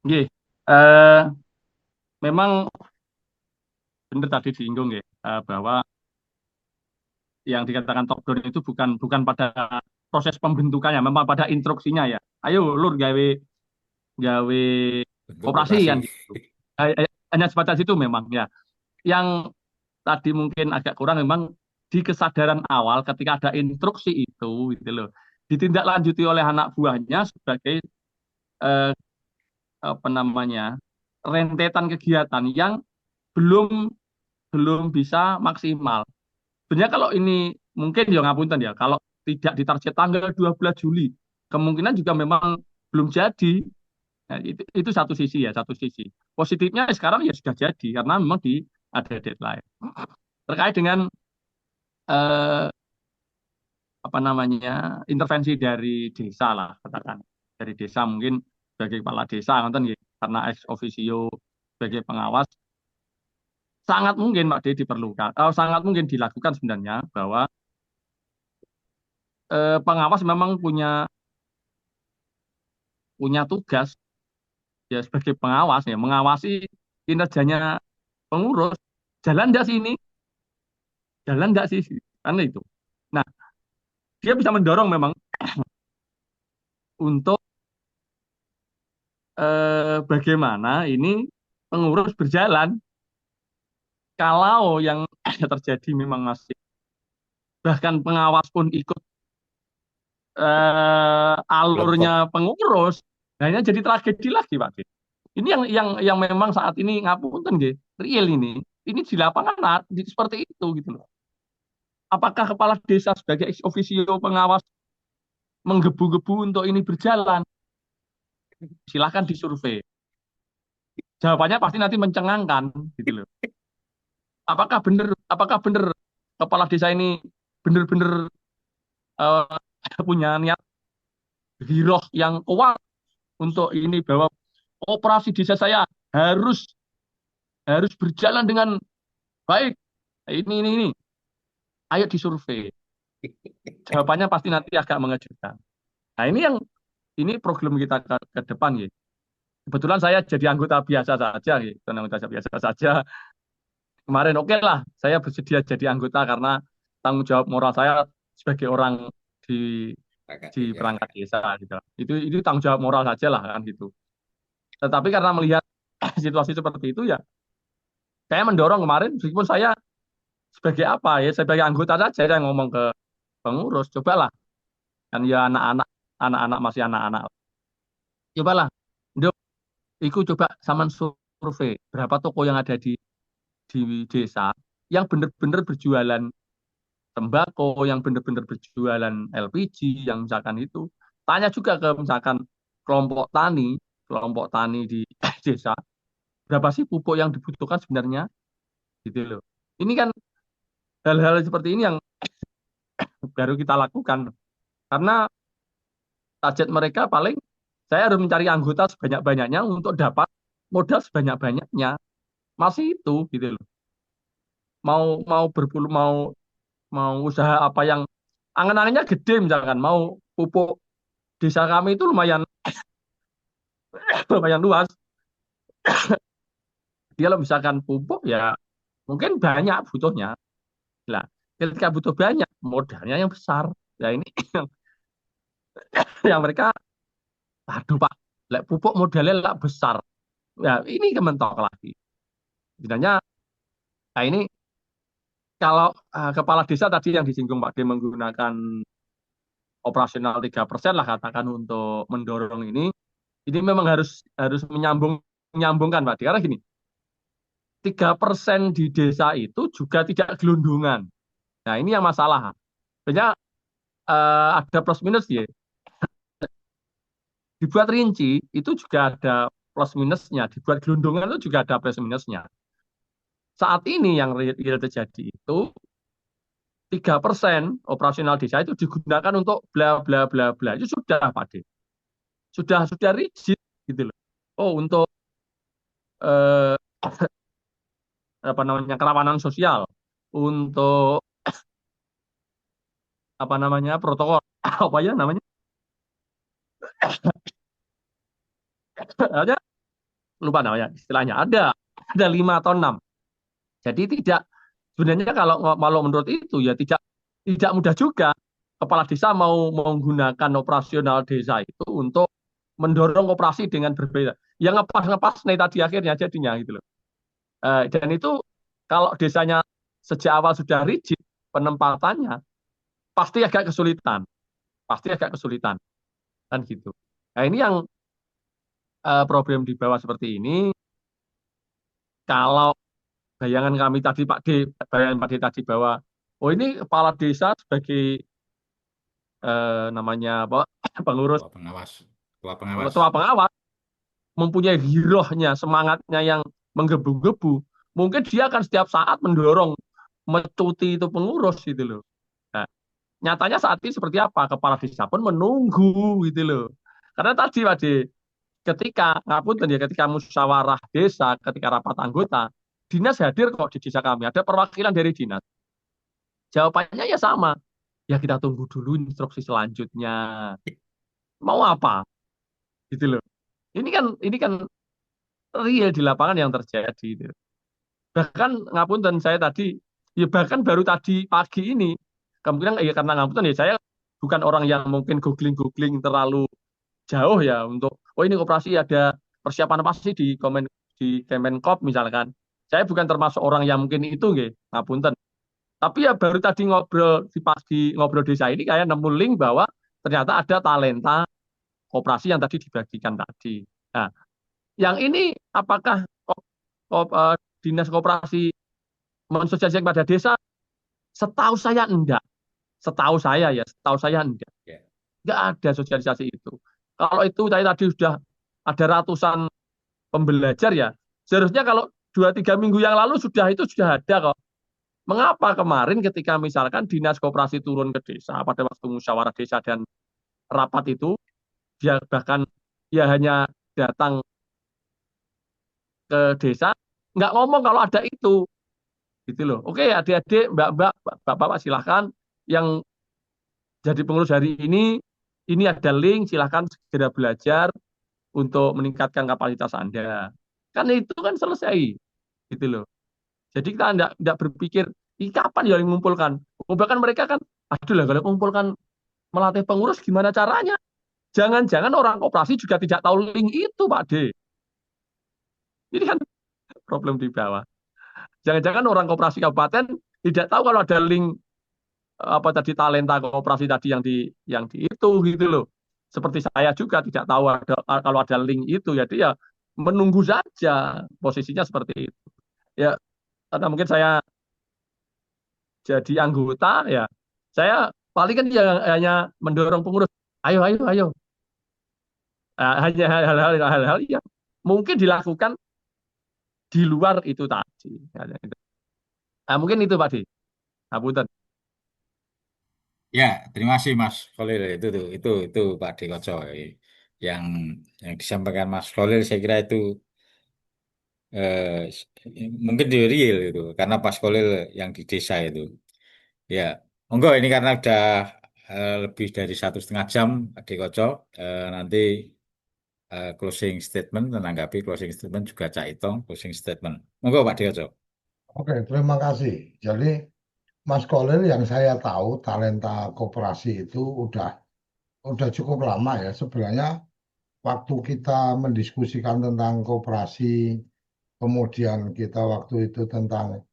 nggih. Memang benar tadi diinggung ya, bahwa yang dikatakan top down itu bukan pada proses pembentukannya, memang pada instruksinya ya. Ayo lur gawe gawe Untuk operasi operasi. kan gitu. hanya sebatas itu memang ya. Yang tadi mungkin agak kurang memang di kesadaran awal ketika ada instruksi itu gitu loh, ditindaklanjuti oleh anak buahnya sebagai eh, apa namanya, rentetan kegiatan yang belum belum bisa maksimal. Sebenarnya kalau ini mungkin ya ngapunten ya, kalau tidak ditarget tanggal 12 Juli, kemungkinan juga memang belum jadi. Nah, itu satu sisi ya, satu sisi. Positifnya sekarang ya sudah jadi karena memang ada deadline. Terkait dengan eh, apa namanya, intervensi dari desa lah katakan, dari desa mungkin sebagai kepala desa nonton ya, karena ex officio sebagai pengawas sangat mungkin Pak D diperlukan, sangat mungkin dilakukan sebenarnya bahwa pengawas memang punya punya tugas ya sebagai pengawas ya, mengawasi kinerjanya pengurus, jalan nggak sih ini, jalan nggak sih, kan itu. Nah, dia bisa mendorong memang untuk bagaimana ini pengurus berjalan. Kalau yang terjadi memang masih, bahkan pengawas pun ikut alurnya Kelompok. pengurus, nah ini jadi tragedi lagi Pak Dit. Ini yang memang saat ini ngapunten nggih, real ini di lapangan seperti itu gitu loh. Apakah kepala desa sebagai ex officio pengawas menggebu-gebu untuk ini berjalan? Silahkan disurvei. Jawabannya pasti nanti mencengangkan gitu loh. Apakah benar kepala desa ini benar-benar punya niat giroh yang kuat untuk ini, bahwa operasi desa saya harus harus berjalan dengan baik. Ini. Ayo disurvei. Jawabannya pasti nanti agak mengejutkan. Nah, ini problem kita ke depan ya. Kebetulan saya jadi anggota biasa saja gitu, anggota biasa saja. Kemarin oke lah, saya bersedia jadi anggota karena tanggung jawab moral saya sebagai orang di di perangkat desa gitu. Itu tanggung jawab moral saja lah kan gitu. Tetapi karena melihat situasi seperti itu ya, saya mendorong kemarin, meskipun saya sebagai apa ya, sebagai anggota saja saya ngomong ke pengurus, cobalah, kan ya anak-anak masih anak-anak, cobalah, Nduk, ikut coba saman survei berapa toko yang ada di desa yang benar-benar berjualan tembakau, yang benar-benar berjualan LPG, yang misalkan itu, tanya juga ke misalkan kelompok tani di desa, berapa sih pupuk yang dibutuhkan sebenarnya, gitu loh. Ini kan hal-hal seperti ini yang baru kita lakukan. Karena target mereka paling saya harus mencari anggota sebanyak-banyaknya untuk dapat modal sebanyak-banyaknya. Masih itu gitu loh. Mau mau berpuluh mau usaha apa yang angan-angannya gede, misalkan mau pupuk desa kami itu lumayan lumayan luas. Dia kalau misalkan pupuk ya mungkin banyak butuhnya. Lah, ketika butuh banyak modalnya yang besar. Ya ini yang mereka, aduh Pak, lek pupuk modalnya lah besar. Ya ini kementok lagi. Sebenarnya, nah ini kalau kepala desa tadi yang disinggung Pak D menggunakan operasional 3% lah katakan untuk mendorong ini memang harus harus menyambungkan Pak D. Karena gini, 3% di desa itu juga tidak gelundungan. Nah ini yang masalah. Banyak ada plus minus ya. Dibuat rinci itu juga ada plus minusnya. Dibuat gelundungan itu juga ada plus minusnya. Saat ini yang real terjadi itu 3% operasional desa itu digunakan untuk bla bla bla bla. Itu sudah Pak D. Sudah rigid gitu loh. Oh, untuk eh, apa namanya, kerawanan sosial, untuk apa namanya, protokol apa ya namanya? Ada, lupa namanya istilahnya. Ada 5 atau 6. Jadi tidak, sebenarnya kalau menurut itu ya tidak mudah juga kepala desa mau menggunakan operasional desa itu untuk mendorong koperasi dengan berbeda. Yang ngepas-ngepas nih tadi akhirnya jadinya gitu loh. Dan itu kalau desanya sejak awal sudah rigid penempatannya, pasti agak kesulitan. Pasti agak kesulitan. Kan gitu. Nah ini yang problem di bawah seperti ini, kalau bayangan kami tadi Pak D, bayangan Pak D tadi bahwa, oh ini kepala desa sebagai namanya apa, pengurus, Ketua pengawas. Ketua pengawas. ketua pengawas, mempunyai girohnya, semangatnya yang menggebu-gebu, mungkin dia akan setiap saat mendorong, mencuti itu pengurus gitu loh. Nah, nyatanya saat ini seperti apa? Kepala desa pun menunggu gitu loh. Karena tadi Pak D, ketika ngapunten ya, ketika musyawarah desa, ketika rapat anggota, dinas hadir kok di desa kami, ada perwakilan dari dinas. Jawabannya ya sama. Ya kita tunggu dulu instruksi selanjutnya. Mau apa? Gitu loh. Ini kan real di lapangan yang terjadi gitu. Bahkan ngapunten saya tadi, ya bahkan baru tadi pagi ini, kemungkinan ya karena ngapunten ya saya bukan orang yang mungkin googling terlalu jauh ya untuk oh ini operasi ada persiapan apa sih di Kemenkop misalkan. Saya bukan termasuk orang yang mungkin itu nggih, ngapunten. Tapi ya baru tadi ngobrol di pagi ngobrol desa ini kayak nemu link bahwa ternyata ada talenta koperasi yang tadi dibagikan tadi. Nah, yang ini apakah dinas koperasi mensosialisasikan pada desa? Setahu saya enggak. Setahu saya enggak. Ya. Enggak ada sosialisasi itu. Kalau itu saya tadi sudah ada ratusan pembelajar ya. Seharusnya kalau 2-3 minggu yang lalu sudah ada kok. Mengapa kemarin ketika misalkan dinas koperasi turun ke desa pada waktu musyawarah desa dan rapat itu, dia bahkan ya hanya datang ke desa, nggak ngomong kalau ada itu, gitu loh. Oke, adik-adik, mbak-mbak, bapak-bapak silahkan yang jadi pengurus hari ini ada link, silahkan segera belajar untuk meningkatkan kapasitas Anda. Kan itu kan selesai, gitu loh. Jadi kita tidak berpikir, ini kapan ya mengumpulkan? Bahkan mereka kan, aduh lah kalau mengumpulkan melatih pengurus gimana caranya? Jangan-jangan orang koperasi juga tidak tahu link itu, Pak D. Ini kan problem di bawah. Jangan-jangan orang koperasi kabupaten tidak tahu kalau ada link apa tadi talenta koperasi tadi yang di itu gitu loh. Seperti saya juga tidak tahu kalau ada link itu, jadi ya menunggu saja posisinya seperti itu. Ya, karena mungkin saya jadi anggota ya, saya paling kan ya hanya mendorong pengurus, ayo ayo ayo. Hanya hal-hal yang mungkin dilakukan di luar itu tadi. Nah, mungkin itu Pak Di. Ngapunten. Ya, terima kasih Mas Khalil. Itu Pak Dekoco. Yang yang disampaikan Mas Khalil saya kira itu eh, mungkin di real itu karena Pak Khalil yang di desa itu. Ya, enggak ini karena udah lebih dari 1,5 jam Pak Dekoco. Nanti closing statement menanggapi closing statement juga Cak Itong closing statement. Monggo Pak Dekoco. Oke, terima kasih. Jadi Mas Kolil yang saya tahu talenta koperasi itu udah cukup lama ya. Sebenarnya waktu kita mendiskusikan tentang koperasi, kemudian kita waktu itu tentang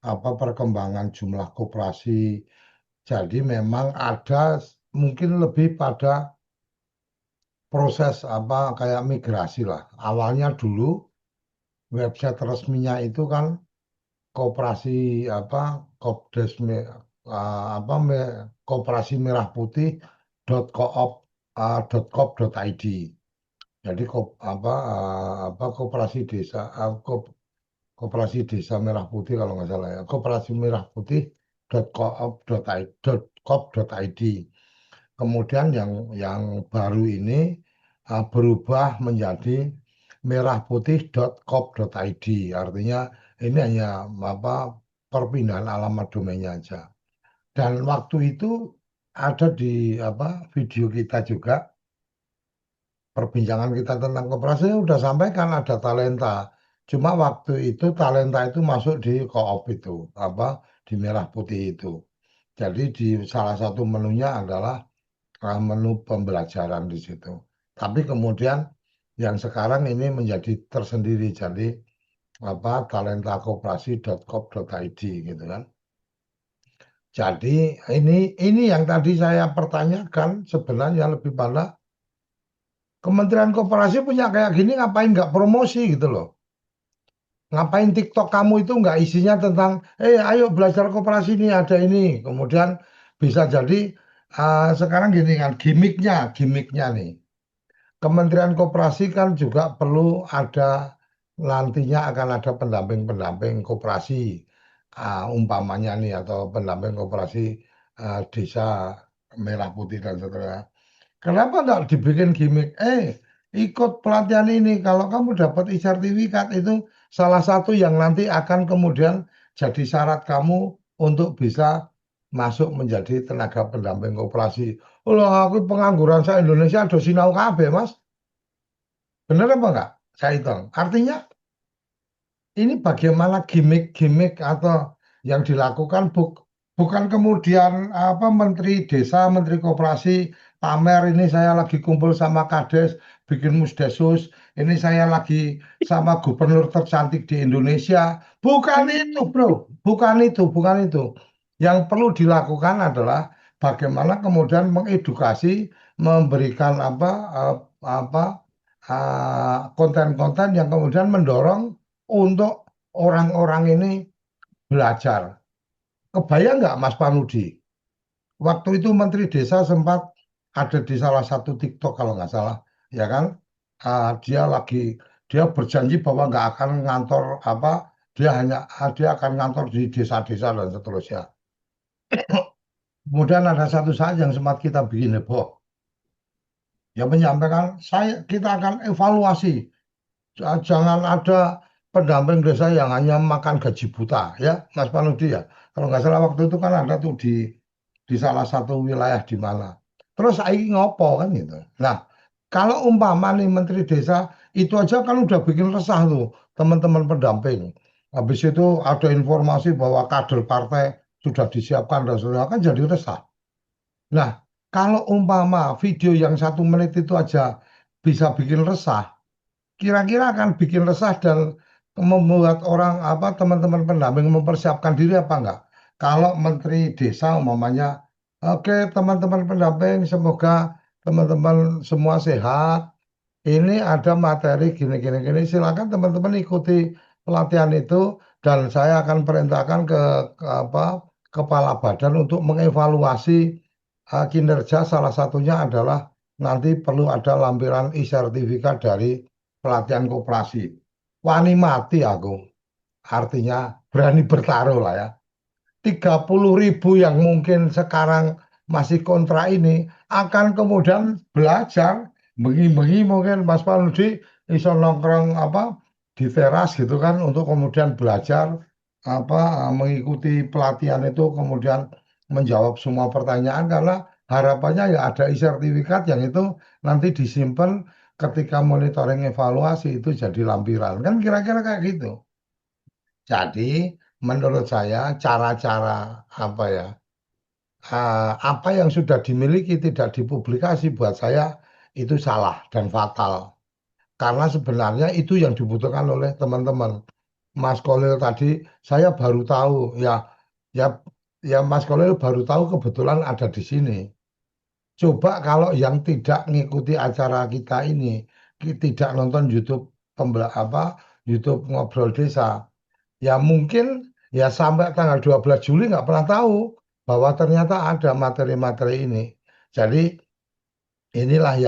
apa perkembangan jumlah koperasi. Jadi memang ada mungkin lebih pada proses apa kayak migrasi lah. Awalnya dulu website resminya itu kan koperasi apa Kopdes apa koperasi merah putih .coop.id. Jadi apa koperasi desa koperasi desa merah putih kalau nggak salah ya koperasi merah putih .coop.id. Kemudian yang baru ini berubah menjadi merahputih.coop.id. Artinya ini hanya apa perpindahan alamat domainnya aja. Dan waktu itu ada di apa video kita juga perbincangan kita tentang koperasi udah sampaikan ada talenta. Cuma waktu itu talenta itu masuk di koop itu apa di merah putih itu. Jadi di salah satu menunya adalah menu pembelajaran di situ. Tapi kemudian yang sekarang ini menjadi tersendiri, jadi talentakoperasi.co.id gitu kan. Jadi ini yang tadi saya pertanyakan sebenarnya lebih pada Kementerian Koperasi punya kayak gini ngapain nggak promosi gitu loh. Ngapain TikTok kamu itu nggak isinya tentang, ayo belajar koperasi ini ada ini. Kemudian bisa jadi sekarang gini kan gimmicknya nih. Kementerian Koperasi kan juga perlu ada nantinya akan ada pendamping-pendamping koperasi, umpamanya nih atau pendamping koperasi desa Merah Putih dan seterusnya. Kenapa nggak dibikin gimmick? Ikut pelatihan ini. Kalau kamu dapat e-sertifikat itu salah satu yang nanti akan kemudian jadi syarat kamu untuk bisa masuk menjadi tenaga pendamping koperasi. Loh, aku pengangguran saya Indonesia do sinau kabeh, Mas. Bener apa enggak? Saya hitung. Artinya ini bagaimana gimmick-gimmick atau yang dilakukan bukan kemudian apa Menteri Desa, Menteri Koperasi pamer ini saya lagi kumpul sama Kades bikin musdesus, ini saya lagi sama gubernur tercantik di Indonesia. Bukan itu, Bro. Bukan itu. Yang perlu dilakukan adalah bagaimana kemudian mengedukasi, memberikan konten-konten yang kemudian mendorong untuk orang-orang ini belajar. Kebayang nggak Mas Panudi? Waktu itu Menteri Desa sempat ada di salah satu TikTok kalau nggak salah, ya kan? Dia berjanji bahwa nggak akan ngantor dia akan ngantor di desa-desa dan seterusnya. Kemudian ada satu saat yang sempat kita bikin heboh. Dia menyampaikan kita akan evaluasi. Jangan ada pendamping desa yang hanya makan gaji buta, ya, Mas Panudi ya. Kalau nggak salah waktu itu kan ada tuh di salah satu wilayah di mana. Terus ini ngopo kan gitu. Nah, kalau umpama nih Menteri Desa itu aja kan udah bikin resah tuh teman-teman pendamping. Habis itu ada informasi bahwa kader partai sudah disiapkan dan sebagainya kan jadi resah. Nah, kalau umpama video yang 1 menit itu aja bisa bikin resah, kira-kira akan bikin resah dan membuat orang teman-teman pendamping mempersiapkan diri apa enggak? Kalau Menteri Desa umpamanya, oke teman-teman pendamping semoga teman-teman semua sehat. Ini ada materi gini, silakan teman-teman ikuti pelatihan itu dan saya akan perintahkan ke kepala badan untuk mengevaluasi kinerja. Salah satunya adalah nanti perlu ada lampiran e-sertifikat dari pelatihan koperasi. Wani mati aku. Artinya berani bertaruh lah ya. 30.000 yang mungkin sekarang masih kontra ini akan kemudian belajar bengi-bengi mungkin Mas Paludi iso nongkrong di teras gitu kan untuk kemudian belajar mengikuti pelatihan itu kemudian menjawab semua pertanyaan karena harapannya ya ada e-sertifikat yang itu nanti disimpan ketika monitoring evaluasi itu jadi lampiran kan kira-kira kayak gitu. Jadi menurut saya cara-cara apa yang sudah dimiliki tidak dipublikasi buat saya itu salah dan fatal. Karena sebenarnya itu yang dibutuhkan oleh teman-teman. Mas Kolil tadi saya baru tahu ya ya Mas Kolil baru tahu kebetulan ada di sini. Coba kalau yang tidak mengikuti acara kita ini, tidak nonton YouTube YouTube Ngobrol Desa, ya mungkin ya sampai tanggal 12 Juli nggak pernah tahu bahwa ternyata ada materi-materi ini. Jadi inilah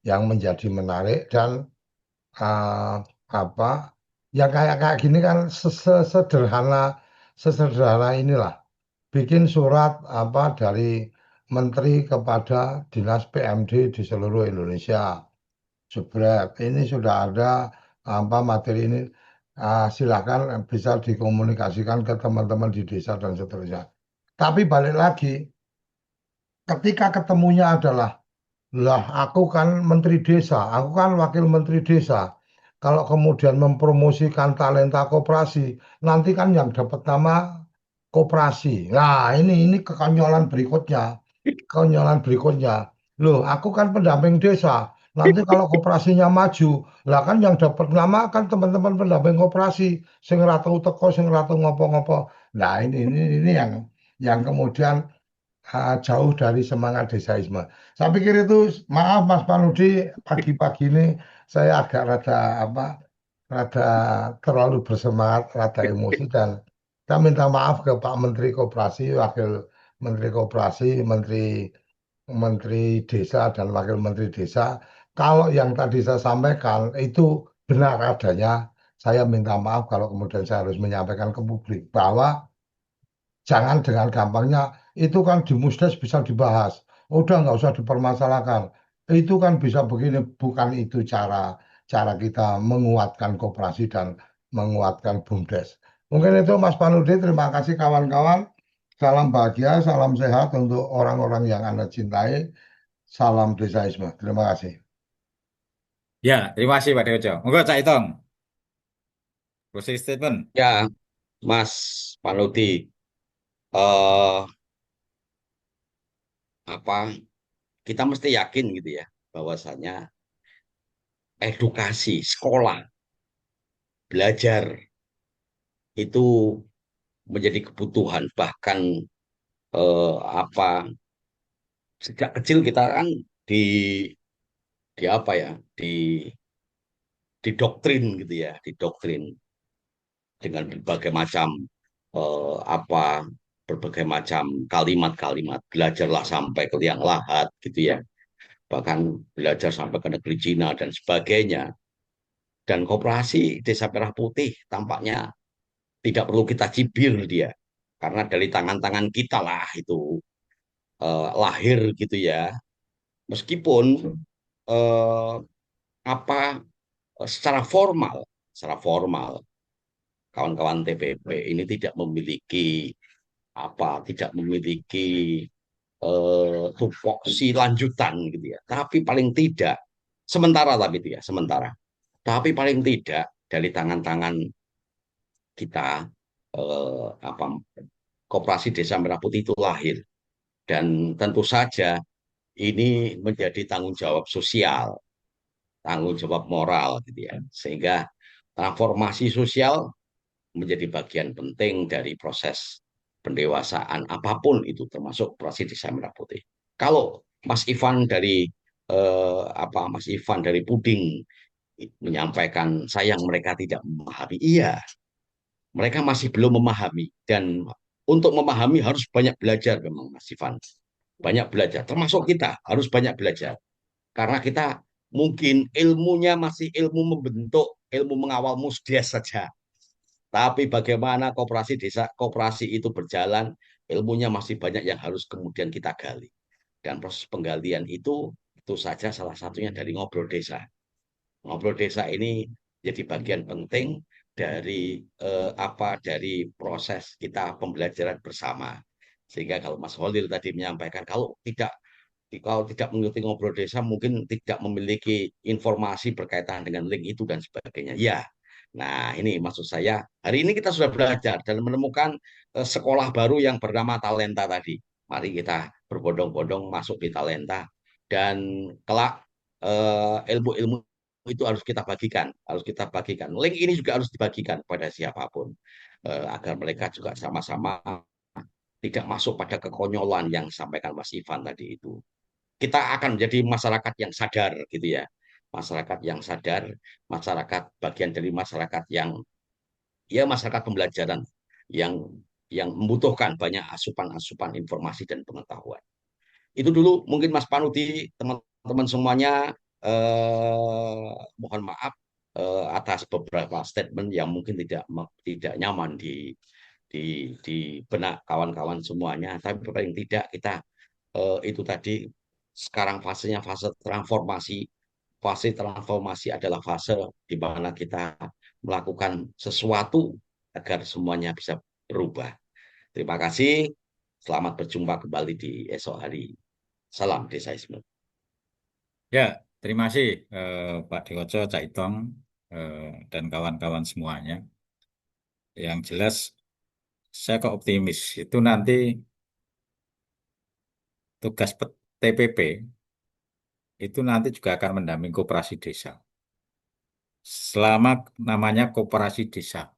yang menjadi menarik dan uh, apa yang kayak gini kan sesederhana inilah bikin surat dari menteri kepada dinas PMD di seluruh Indonesia. Jebret, ini sudah ada materi ini. Silakan bisa dikomunikasikan ke teman-teman di desa dan seterusnya. Tapi balik lagi, ketika ketemunya adalah, lah aku kan menteri desa, aku kan wakil menteri desa. Kalau kemudian mempromosikan talenta koperasi, nanti kan yang dapat nama koperasi. Nah, ini kekonyolan berikutnya. Konyolan berikutnya. Loh, aku kan pendamping desa. Nanti kalau koperasinya maju, lah kan yang dapat nama kan teman-teman pendamping koperasi, sing ora tau teko, sing ora tau ngopo-ngopo. Nah, ini yang kemudian jauh dari semangat desaisme. Saya pikir itu, maaf Mas Panudi, pagi-pagi ini saya agak rada apa, rada terlalu bersemangat, rada emosi, dan saya minta maaf ke Pak Menteri Koperasi, Wakil Menteri Koperasi, Menteri Menteri Desa dan Wakil Menteri Desa. Kalau yang tadi saya sampaikan itu benar adanya, saya minta maaf kalau kemudian saya harus menyampaikan ke publik bahwa jangan dengan gampangnya itu kan di Musdes bisa dibahas. Udah nggak usah dipermasalahkan. Itu kan bisa begini, bukan itu cara kita menguatkan koperasi dan menguatkan BUMDes. Mungkin itu Mas Panudi, terima kasih kawan-kawan. Salam bahagia, salam sehat untuk orang-orang yang Anda cintai. Salam Desaisme. Terima kasih. Ya, terima kasih Pak Dewojo. Monggo Cak Itong, closing statement. Ya, Mas Panudi, eh apa kita mesti yakin gitu ya bahwasanya edukasi sekolah belajar itu menjadi kebutuhan bahkan apa sejak kecil kita kan di di apa ya didoktrin gitu ya didoktrin dengan berbagai macam apa berbagai macam kalimat-kalimat belajarlah sampai ke liang lahat gitu ya bahkan belajar sampai ke negeri Cina dan sebagainya dan koperasi Desa Merah Putih tampaknya tidak perlu kita cibir dia karena dari tangan-tangan kita lah itu lahir gitu ya meskipun eh, apa secara formal kawan-kawan TPP ini tidak memiliki tupoksi lanjutan gitu ya tapi paling tidak sementara tapi itu ya sementara tapi paling tidak dari tangan-tangan kita apa Koperasi Desa Merah Putih itu lahir dan tentu saja ini menjadi tanggung jawab sosial, tanggung jawab moral gitu ya. Sehingga transformasi sosial menjadi bagian penting dari proses pendewasaan apapun itu termasuk Koperasi Desa Merah Putih. Kalau Mas Ivan dari Puding menyampaikan sayang mereka tidak memahami. Iya, mereka masih belum memahami dan untuk memahami harus banyak belajar memang Mas Ivan. Banyak belajar, termasuk kita harus banyak belajar. Karena kita mungkin ilmunya masih ilmu membentuk, ilmu mengawal musdes saja. Tapi bagaimana koperasi itu berjalan, ilmunya masih banyak yang harus kemudian kita gali. Dan proses penggalian itu saja salah satunya dari ngobrol desa. Ngobrol desa ini jadi bagian penting dari proses kita pembelajaran bersama. Sehingga kalau Mas Holil tadi menyampaikan kalau tidak mengikuti ngobrol desa mungkin tidak memiliki informasi berkaitan dengan link itu dan sebagainya. Ya. Nah, ini maksud saya, hari ini kita sudah belajar dan menemukan sekolah baru yang bernama Talenta tadi. Mari kita berbondong-bondong masuk di Talenta dan kelak ilmu-ilmu itu harus kita bagikan. Link ini juga harus dibagikan pada siapapun agar mereka juga sama-sama tidak masuk pada kekonyolan yang disampaikan Mas Ivan tadi itu kita akan menjadi masyarakat yang sadar gitu ya. Masyarakat yang sadar, masyarakat bagian dari masyarakat yang ya masyarakat pembelajaran yang yang membutuhkan banyak asupan-asupan informasi dan pengetahuan. Itu dulu mungkin Mas Panudi, teman-teman semuanya mohon maaf atas beberapa statement yang mungkin tidak nyaman di benak kawan-kawan semuanya. Tapi paling tidak kita itu tadi sekarang fasenya fase transformasi. Fase transformasi adalah fase di mana kita melakukan sesuatu agar semuanya bisa berubah. Terima kasih. Selamat berjumpa kembali di esok hari. Salam Desaisme. Ya, terima kasih Pak Dewojo, Cak Itong, eh, dan kawan-kawan semuanya. Yang jelas, saya kok optimis. Itu nanti tugas TPP itu nanti juga akan mendampingi koperasi desa. Selama namanya koperasi desa,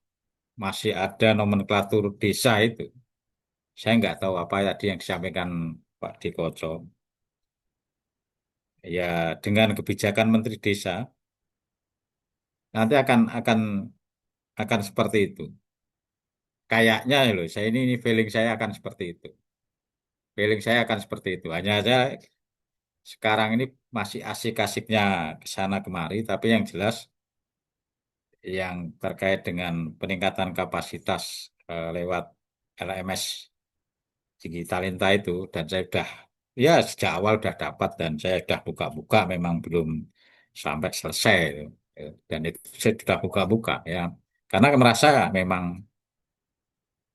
masih ada nomenklatur desa itu. Saya nggak tahu apa tadi yang disampaikan Pak Dikoco. Ya, dengan kebijakan Menteri Desa, nanti akan seperti itu. Kayaknya loh, saya ini feeling saya akan seperti itu. Feeling saya akan seperti itu. Hanya saja sekarang ini masih asik-asiknya ke sana kemari, tapi yang jelas yang terkait dengan peningkatan kapasitas lewat LMS Digitalenta itu, dan saya sudah, ya sejak awal sudah dapat dan saya sudah buka-buka, memang belum sampai selesai. Dan itu saya sudah buka-buka ya. Karena merasa memang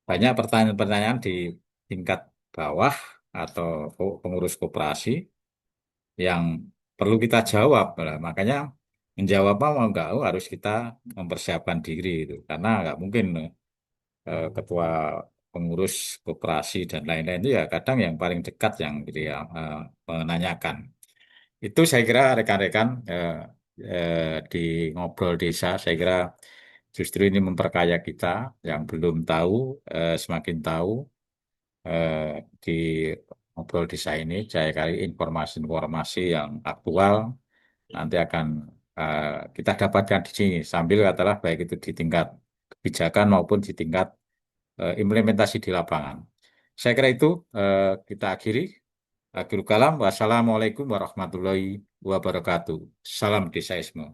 banyak pertanyaan-pertanyaan di tingkat bawah atau pengurus koperasi yang perlu kita jawab. Nah, makanya menjawab mau nggak harus kita mempersiapkan diri itu. Karena nggak mungkin ketua pengurus koperasi dan lain-lain itu ya kadang yang paling dekat yang gitu ya, menanyakan. Itu saya kira rekan-rekan di ngobrol desa, saya kira justru ini memperkaya kita yang belum tahu, semakin tahu di ngobrol desa ini. Saya kali informasi-informasi yang aktual nanti akan kita dapatkan di sini sambil katalah baik itu di tingkat kebijakan maupun di tingkat implementasi di lapangan. Saya kira itu kita akhiri. Akhirul kalam, wassalamualaikum warahmatullahi wabarakatuh. Salam desaisme.